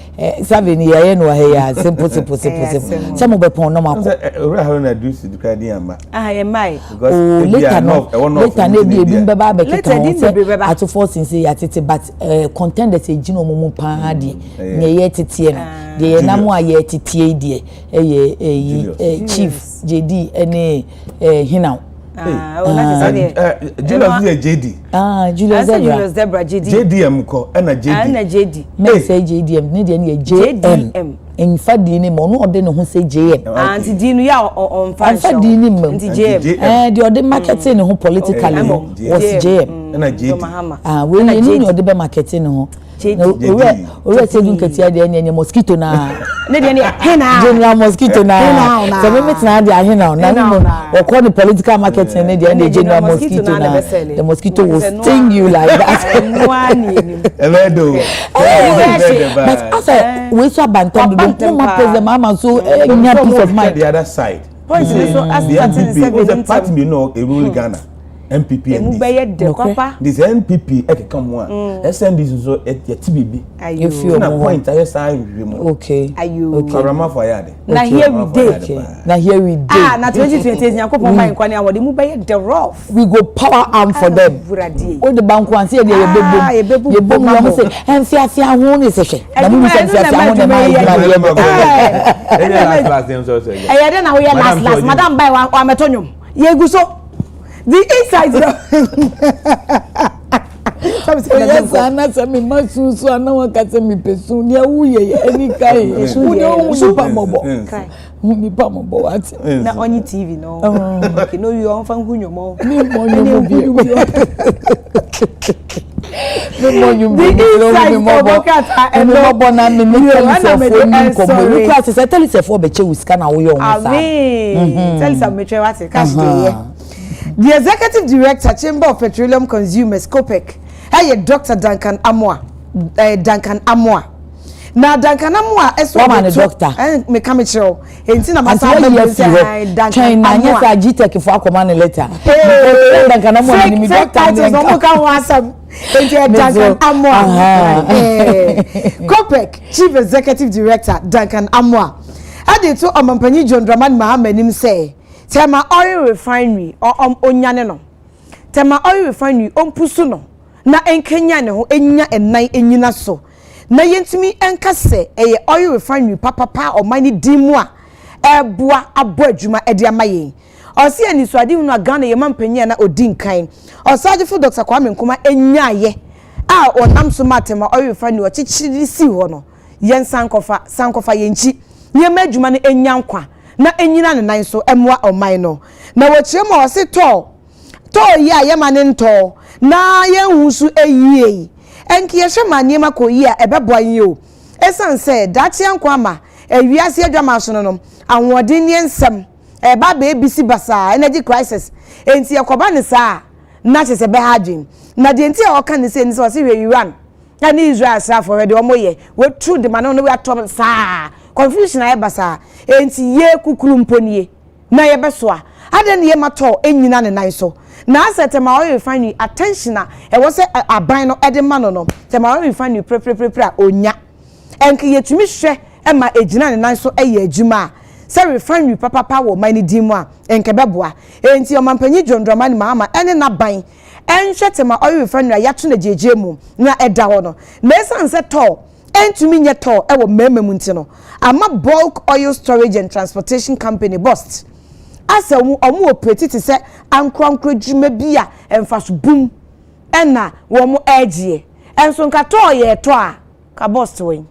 7 ye no he ya simple. Some be pon no mako. Ora ha na do sidika di amba. Ye mai. Because later na bi ebi ba be keka at forcing say ya tete but contenders e gino mumu pa de. Ne ye tete no. De na mo aye tete de. Chief JD ene Hinaw. Julius JD. Julius Zebra JD. JDM ko na JD. Me say JDM ne de ne JM. In fact di ni mo no ode ne ho say JM. Anti di no ya on fashion. Di ni mo. Anti JM. The ode marketing ne ho politically was JM. Na JD. We ni ode be marketing ne ho. Ore say dun ketia de enye mosquito na ne de ne Hinaw general mosquito na so me metina de Hinaw na no we call the political marketing ne de general mosquito na the mosquito will sting you like that evedo but asa we so bantam do ma president mama so nya peace of mind the other side point so as the party me know a rule Ghana MPP and this MPP come one SND so TBB you feel na point I say okay Karama for yade na here we dey na 2020 Nyankopon man kwani awode mu be the rough we go power arm for them o de banku an say ye bebu am say enfia ho ni se hwe na mu say enfia ho de man na we last madam buy wa metonyum ye gu so the inside yes ana se mi masusu ana wa ka se mi pesu ni awuye ani kai wo super mobo kai ni pa mobo what na only TV no okay no you on fan hunyomo ni mo nyomo bi ni mo nyomo bi mobo and mobo na me ko class se tell se for be che wiska na wo yo on sa tell some me what cash dey. The Executive Director, Chamber of Petroleum Consumers, COPEC, Dr. Duncan Amoah. Now, Duncan Amoah is one doctor. Me come show. Enti na masa Duncan Amoah. China GTech for command letter. Duncan Amoah ni doctor. No can wasam. Enti Duncan Amoah. COPEC Chief Executive Director Duncan Amoah. Ade to Omampanyi John Dramani Mahama nim say Tema oil refinery onyane no. Tema oil refinery ompusu no. Na enkenya ne ho enya ennan enyina so. Na yentimi enkase eye oil refinery papa omani dimu a eboa abo adwuma ede amaye. Osi anisuade hu no Ghana ye mampanya na odinkan. Osagefo Dr. Kwame Nkrumah enyaye a onam so matema oil refinery ochichiri si ho no. Yen sankofa yenchi. Ye madwuma ne enya nkwa. Na enyina ne nan so emwa oman no na wochire ma wose to ye ayema ne nto na ye husu eyie enki ye hwema niema ko yi a ebeboan yi o esan se dachi ankwa ma ewiase adwama so no anwodin ne nsem eba be bisi basa energy crisis enti yakoba ne saa na chese be hadwin na de enti a oka ne se ni so se we Iran na ni Israel sa for de omoye we true de man no we atop saa confusion aye basa enti ye kukuru mponie na ye beso a ade ne ye mato enyina ne nan so na asetema oil refinery attention a e wo se aban no ede ma no tema oil refinery pre onya enke yetumi hwe e ma ejina ne nan so eye adwuma se refinery papa wo mani dimu a enke beboa enti Omampanyi John Dramani Mahama ene na ban enhwe tema oil refinery ya to na jeje mu na eda ho no na esan se to entumi nye to e wo mema mu nti no ama bulk oil storage and transportation company bust asa omu operate ti se ankronkro dwuma bi a emfaso bum ena wo mu egie enso nka to ye to a ka bust wen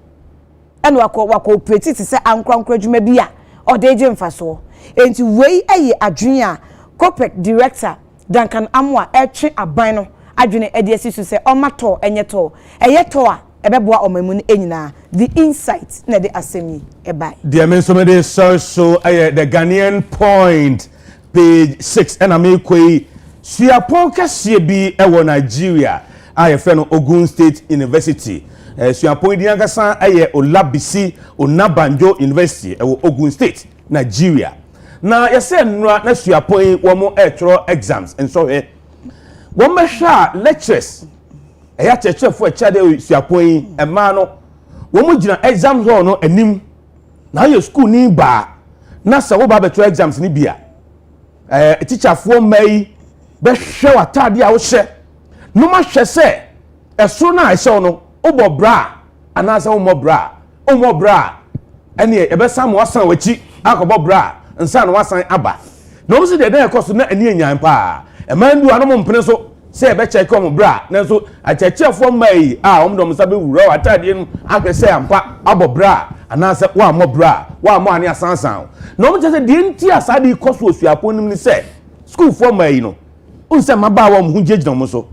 ena wako operate ti se ankronkro dwuma bi a odeje mfaso enti wei eye adwen a corporate director Duncan Amwa etwe aban no adwene ede asisu se omato enye to eye to a ebeboa omamu no enyina the insight na the assembly ebai the amensomede so the Ghanaian Point page 6 and amekoi suapon kase bi ewo Nigeria ayefe no Ogun State University suapon di ankasa Olabisi Onabanjo University ewo Ogun State Nigeria na yese nura na suapon wo electoral exams enso he wo mehwa lectures eya chechefo echade suapon ema no wo mu gina exams hall no anim na your school ni ba na se wo ba beto exams ni bia teacher fo mai be hwe watade a wo hye no ma hwe se eso na hye no obo bra ana se wo mo bra ene e be sam wasan wachi akobo bra nsa na wasan aba na wo se de den ekoso na eni enyan pa e man du anom mpene so se e be check om bra na so achechefo mai omdom sabe wura watade no akese ampa abo bra ana se wa mo bra wa mo ani asansan no mo je se de nti asade koso osuaponim ni se school for mai no unse maba wa mo hujejina mo so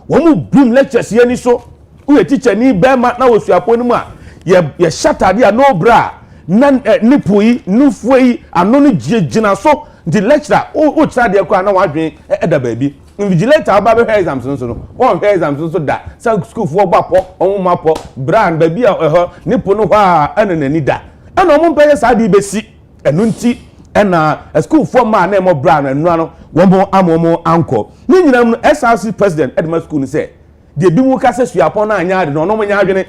wo mu brim lectures ye ni so we teacher ni be ma na osuaponim a ye shatade a no bra na nipoi nufoi ano ni jejina so the lecturer o tsade kwa na wadwen eda baabi invigilator aba be exams nso no won exams nso da school for gbapo on mapo brand baabi a nipo no ha ananani da ana mo mpeye saade besi enu nti ena school for ma na mo brand enu ano won amomo anko ni nyina no SRC president Edma school ni say de bi mu ka se suapon na anya ade no mo nya adwene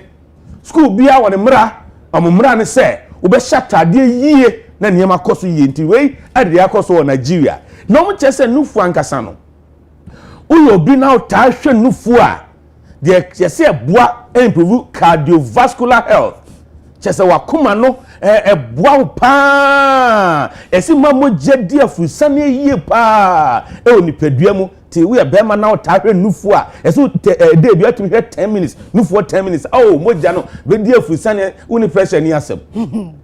school bia won mra amumra ne say wo be shatade yie na niema koso yie nti wei ade akoso wo Nigeria no mo chese nufu ankasa no uyo bi na ta hwe nufu a de yese boa improve cardiovascular health chese wakoma no boa pa esi mamo jedi afusane yie pa onipadua mu ti we be ma na ta hwe nufu a esi de bi atumi hwe 10 minutes nufu 10 minutes moja no be di afusane uni pressure ni asem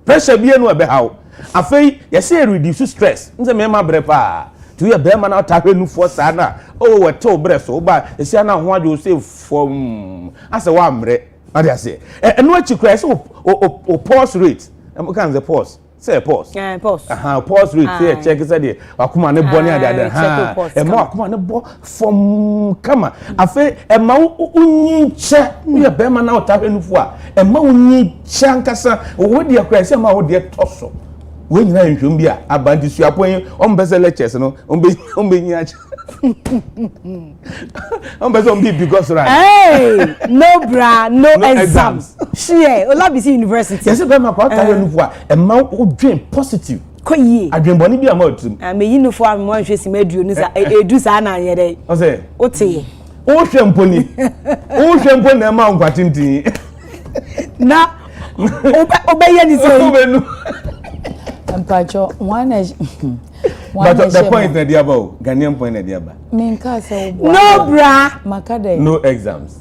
pressure bi enu e be hawo afei yese reduce stress nze me ma bre pa to ye be ma na ta hwe nufu sa na we to bre so ba esi na ho ajo say from ase wa mre ade ase enu achi kra ese o pause rate em kan ze pause say pause pause pause rate say check say de akuma ne bo ne ade ma akuma ne bo from kama afi ma unyi che ye be ma na ta hwe nufu a ma unyi che ankasa wo de kra ese ma wo de toso we nyina nhwom bi a abandi suapon ombese lectures no ombe nyi acha ombese ombi because right no bra no exams share Olabisi University yes be ma kwa ta nufu a ma odwen positive koyi adwen boni bi a ma otum me yinufu a mo hwe si meduo ni sa edu sa na ye dey o say ote o hwe mponi na ma nkwatintin na obeye ni so Mpacho but the point na dia ba Ghanaian point na dia ba minka se no bra makade no exams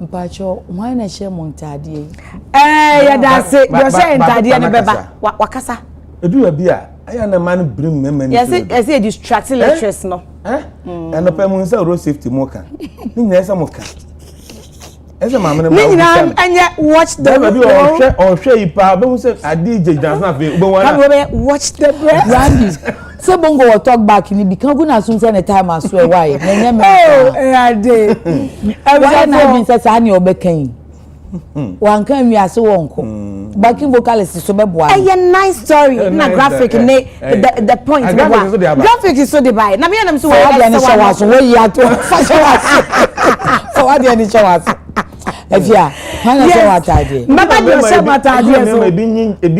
Mpacho why na share montade ya da se yo share montade ne beba wakasa edu abi a aya na man bring memory yes say distracting lectures no and no pay say road safety mo kan ni nya esa mo kan ese mamene ma anya watch the share ipa be say adije dance na fe ugbo wana watch the breath Randy so bongo will talk back ni because go na soon say the time as well why na nya me ade why na bin say sa ni obekan wan kan wi ase wonko backing vocalist so be boa a nice story na graphic ne the point graphic is so dey buy na me na so why dey ni show us we ya to so why dey ni show us efia hana show atade baba dey show atade so ebi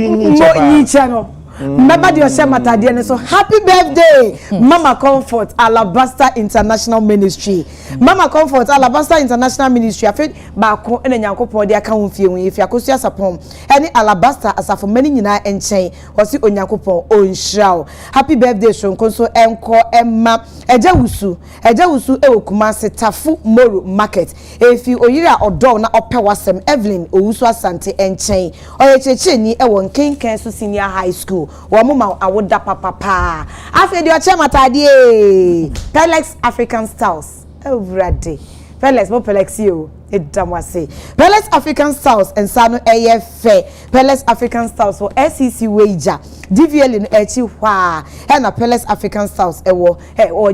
nyi chapa nyi chano Remember the Oshemata Diane. So happy birthday, Mama Comfort, Alabaster International Ministry. Mama Comfort, Alabaster International Ministry. I feel Bako and Yanko dia ka unfie if yakosia sapom. Any Alabaster as for many nyina enchen osi onyankopon onhraw. Happy birthday Shonkonso enko emma ejawusu e Kumasi Tafu Moro Market. If you oyira odo na opewasem Evelyn owusu asante enchen. Oyecheche ni e won King Senior High School. Wa mama awoda papa. Afi de Oshemata die. Pelex African Styles. Everyday. Pelex mo Pelex you. Edamwase. Pelex African Styles and Sano AFA. Pelex African Styles for SEC wager. DVL in echi hwa. And a Pelex African Styles ewo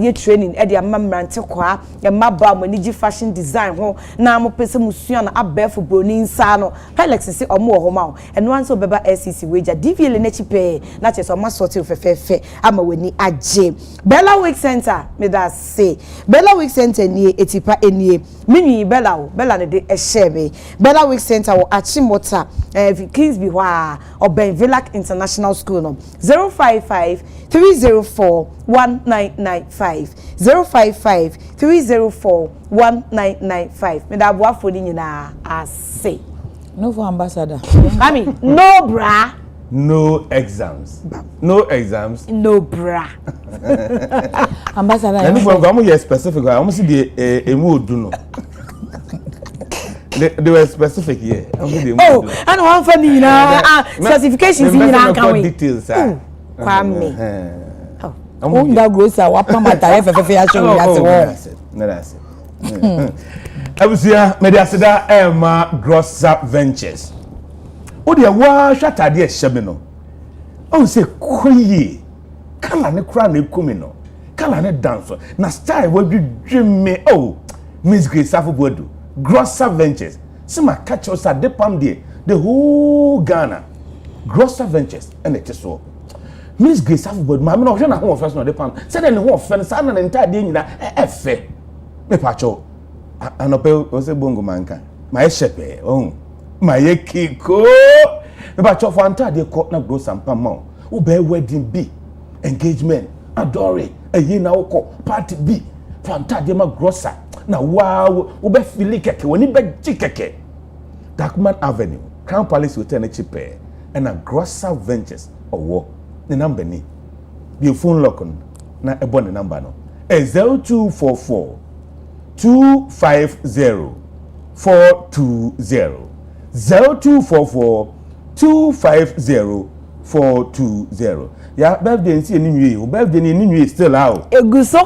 ye training e dia mamrante kwa e maba mo niji fashion design ho na mo pese musua na abefo broni nsa no. Pelex se omo ho ma eno anso beba SEC wager DVL in echi pe na cheso ma sorti ofefefe ama weni age. Bella Week Center me da say. Bella Week Center ni etipa enie. Mini Bella ne de ehebe Bella Week Center wo Achimota Kingsby Hwa Oben Villac International School no 055 304 1995 055 304 1995 me da boa fodi nyina ase no for ambassador I mean no bra no exams no bra ambassador and for go more specific I almost see the emu odu no. They were specific here. Oh, and one for me now. Certifications in your account. Details. Kwame. Oh, that grocer. What come at that's it. I was here. Mediasida Emma Grosser Ventures. Oh, dear, what shut idea Shabino? Oh, say, Quay. Kala ne crown ne kumino. Kala ne dancer. Na style will be dream me. Oh, Miss Grace Safubodu. Grosser Ventures. See my catch us at the palm day. The whole Ghana. Grosser Ventures. And it is so. Miss Grace Safubodu. My man, I'm not first on the palm. Said any one friends and an entire day in a fair. Me pacho. And a pale was a bongo manka. My shepe. Oh, my kiko. Me pacho for entire day caught na gross and pamon. Who bear wedding B. Engagement. Adore. A year now call party B. For entire day my grosser. Na wow, ube fili keke, woni be keke. Darkman Avenue, Crown Palace Hotel na chipe, and a Grosser Ventures owo. The number ni. The phone lock na ebo the number no. 0244 250 420. 0244 250 420. Ya birthday nsi eni nwie, birthday ni nwie still out. Eguso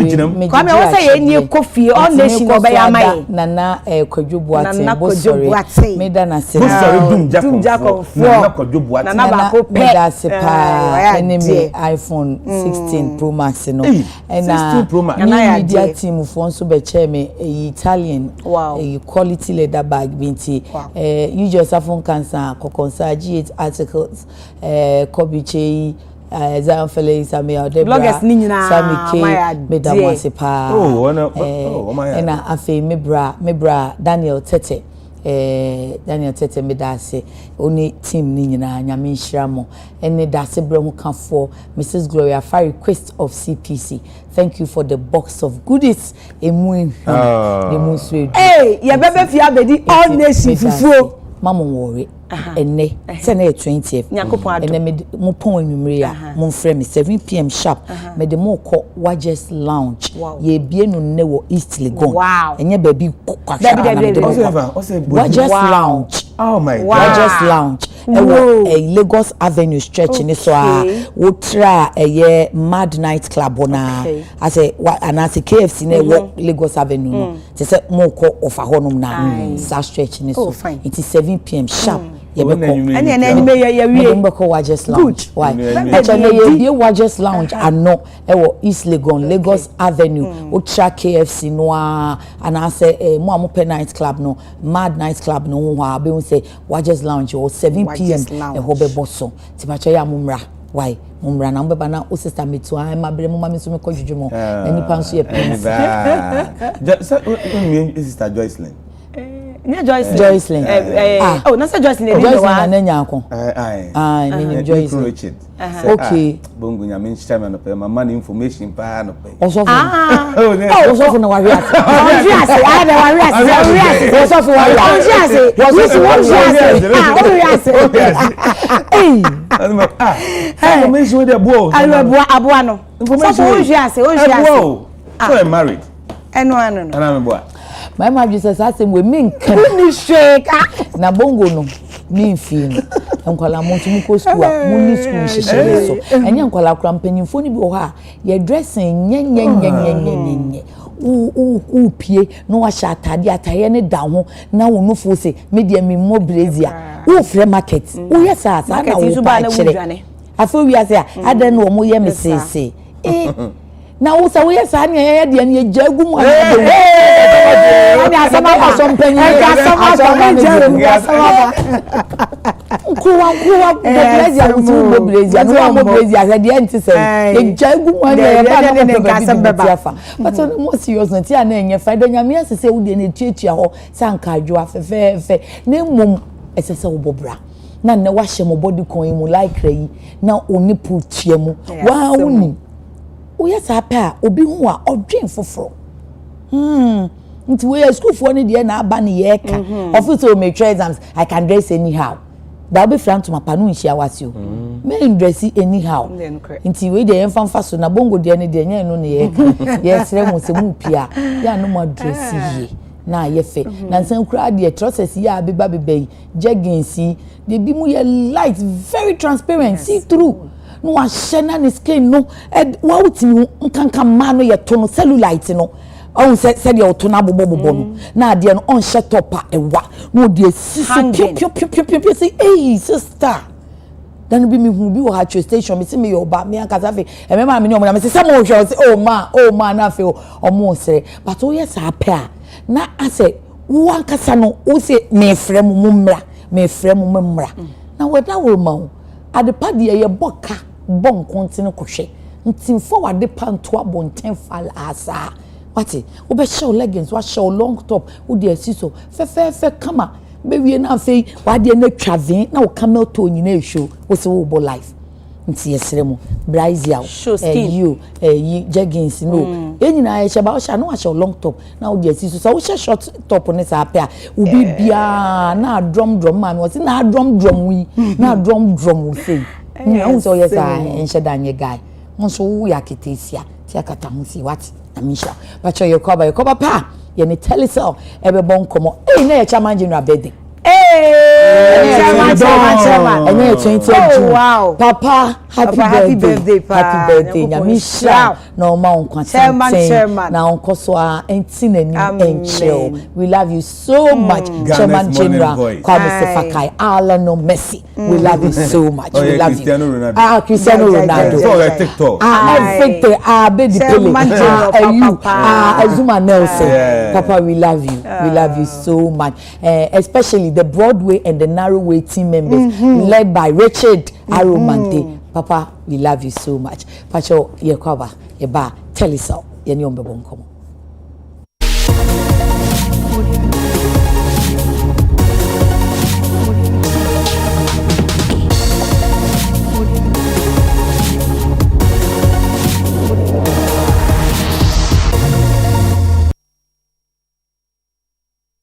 jinam. Kwame wo say ye ni coffee all nation obeya mai. Nana kwadwobuate Bosore. Meda na se. Bosore dum Jacob. Nana kwadwobuate. Nana ba ko pe. Meda se pa enemy iPhone 16 Pro Max no. And 16 Pro Max. Media team for nso be chair me Italian. Wow. Quality leather bag binti. You just have phone cancer kokonsa G8 articles Kobiche Zion Felix Amia bloggers ni nyina Sami K Medamwasipa ena afi mebra Daniel Tete medase oni team ni nyina nyame nhyiramo ene dase bre ho kafo Mrs Gloria for request of CPC. Thank you for the box of goodies emu the muswe hey ye bebe fi abedi all nation fufuo mama worry ene se na 20th ene me mo pon anwumre ya mo frɛ me 7 PM sharp me de mo kɔ Wages Lounge ye bie no ne wo East Legon enye ba bi Wages Lounge oh my God Wages Lounge Lagos Avenue stretch ni so a wo tra ye Mad Night Club na I say anase KFC na wo Lagos Avenue no te se mo kɔ ofa honom na sa stretch ni so it is 7 PM sharp Wages Lounge. Why? Actually, ye Wages Lounge ano ewo East Legon, Lagos Avenue. Utra KFC noa and I say mo amope night club no, Mad Night Club no wa be say Wages Lounge or 7 PM e hobe bosso. Tibacho ya mumra. Why? Mumra na mbeba na o sister me to am abre mo mami so me kwadwudwumo. Ani panso ye prince. Sister Joycelyn. Joycelyn. Oh, na say Joycelyn e dey wa. Na nya akon. Meaning Joycelyn. Okay. Bongo nya men share no pe mama information pa no pe. Osofo. Osofo no wari ase. Wari ase. Ah, na wari ase. Osofo wari ase. Wari ase. Information with the boy. Aboa no. Information. Wari ase. So I'm married. No. And I'm boy. My mother just says we mean ni shake. Na bongo no. Me feel nkwala montu muko school muni school sheshe so enye nkwala kura mpanyimfo ni bi wo ha ye dressing nye u pie no wa sha atade ne da ho na wo no fo se media mi mo brazia wo free market wo yes sa na wo ba kire afo wi ase adan no mo ye mesese na wo sa wo yes sa na ye de ne jagu mu ani asama ba so mpanyi kuwa brazia wo brazia no mo brazia se de ntise e jagu mu ani e ba no ko afa but no more serious na ti ana enye fa de nyame asese wo de ne tietia ho sanka adwo afefe na mum esese wo bobra na ne wa hye mo body kon mu like yi na oni putie mu wa woni wo yes apa obi hu a odwen foforo nti we school for ni de na aba ni ye ka office o make exams I can dress anyhow that be friend to my panu nhia wase o me dress anyhow nti we de emfa so na bongo de ne de nya no ne ye ka yes re mo se mu pia ya no mo dress ye na ye fe na nsan kura de trousers ya abeba bebe jeggings de bi mu ye light very transparent see through no wa shena ni skin no wa utimi nkanka ma no ye to no cellulite no on said your tuna bobo na de no on shut up ewa no de siso pio say hey sister then be me hu bi wo ha station me say me yo ba me akasa fe e me ma me ni omo na me say some o say oh ma na fe o mo sere but o yes apa na ase wo akasa no o say me frem mu mmra na weda wo ma o adepa de ye boka bon kontine kohwe ntimfo wade panto abonten fal asa wati wo be show leggings wa show long top wo de asiso fe kama be wie na fe wa de na twavin na wo camel toe nyina ehwo wo se wo bo life nti yesere mu brazil you yi jeggings no enyina ye cheba wo sha no wa show long top na wo de asiso so wo short top ne sa apia wo bibia na drum ma me wo se na drum wi na drum wo say no so yes I enshedanye guy nso wo yakitesia ti akata ho si what amisha but your cover pa ye ne tell yourself ebe bon komo na ye chairman general birthday chairman and you 20 June wow papa happy birthday nyamisha no ma on chairman na on koso a entinani enchel we love you so much chairman general Kwame Sefakai Alano Messi we love you so much we love you Cristiano Ronaldo so TikTok everything baby pele Azuma Nelson papa we love you so much especially the Broadway and the Narrowway team members led by Richard Aromante. Papa, we love you so much. Pacho, ye cover, ye ba, tell us all, ye nyombe bonkomo.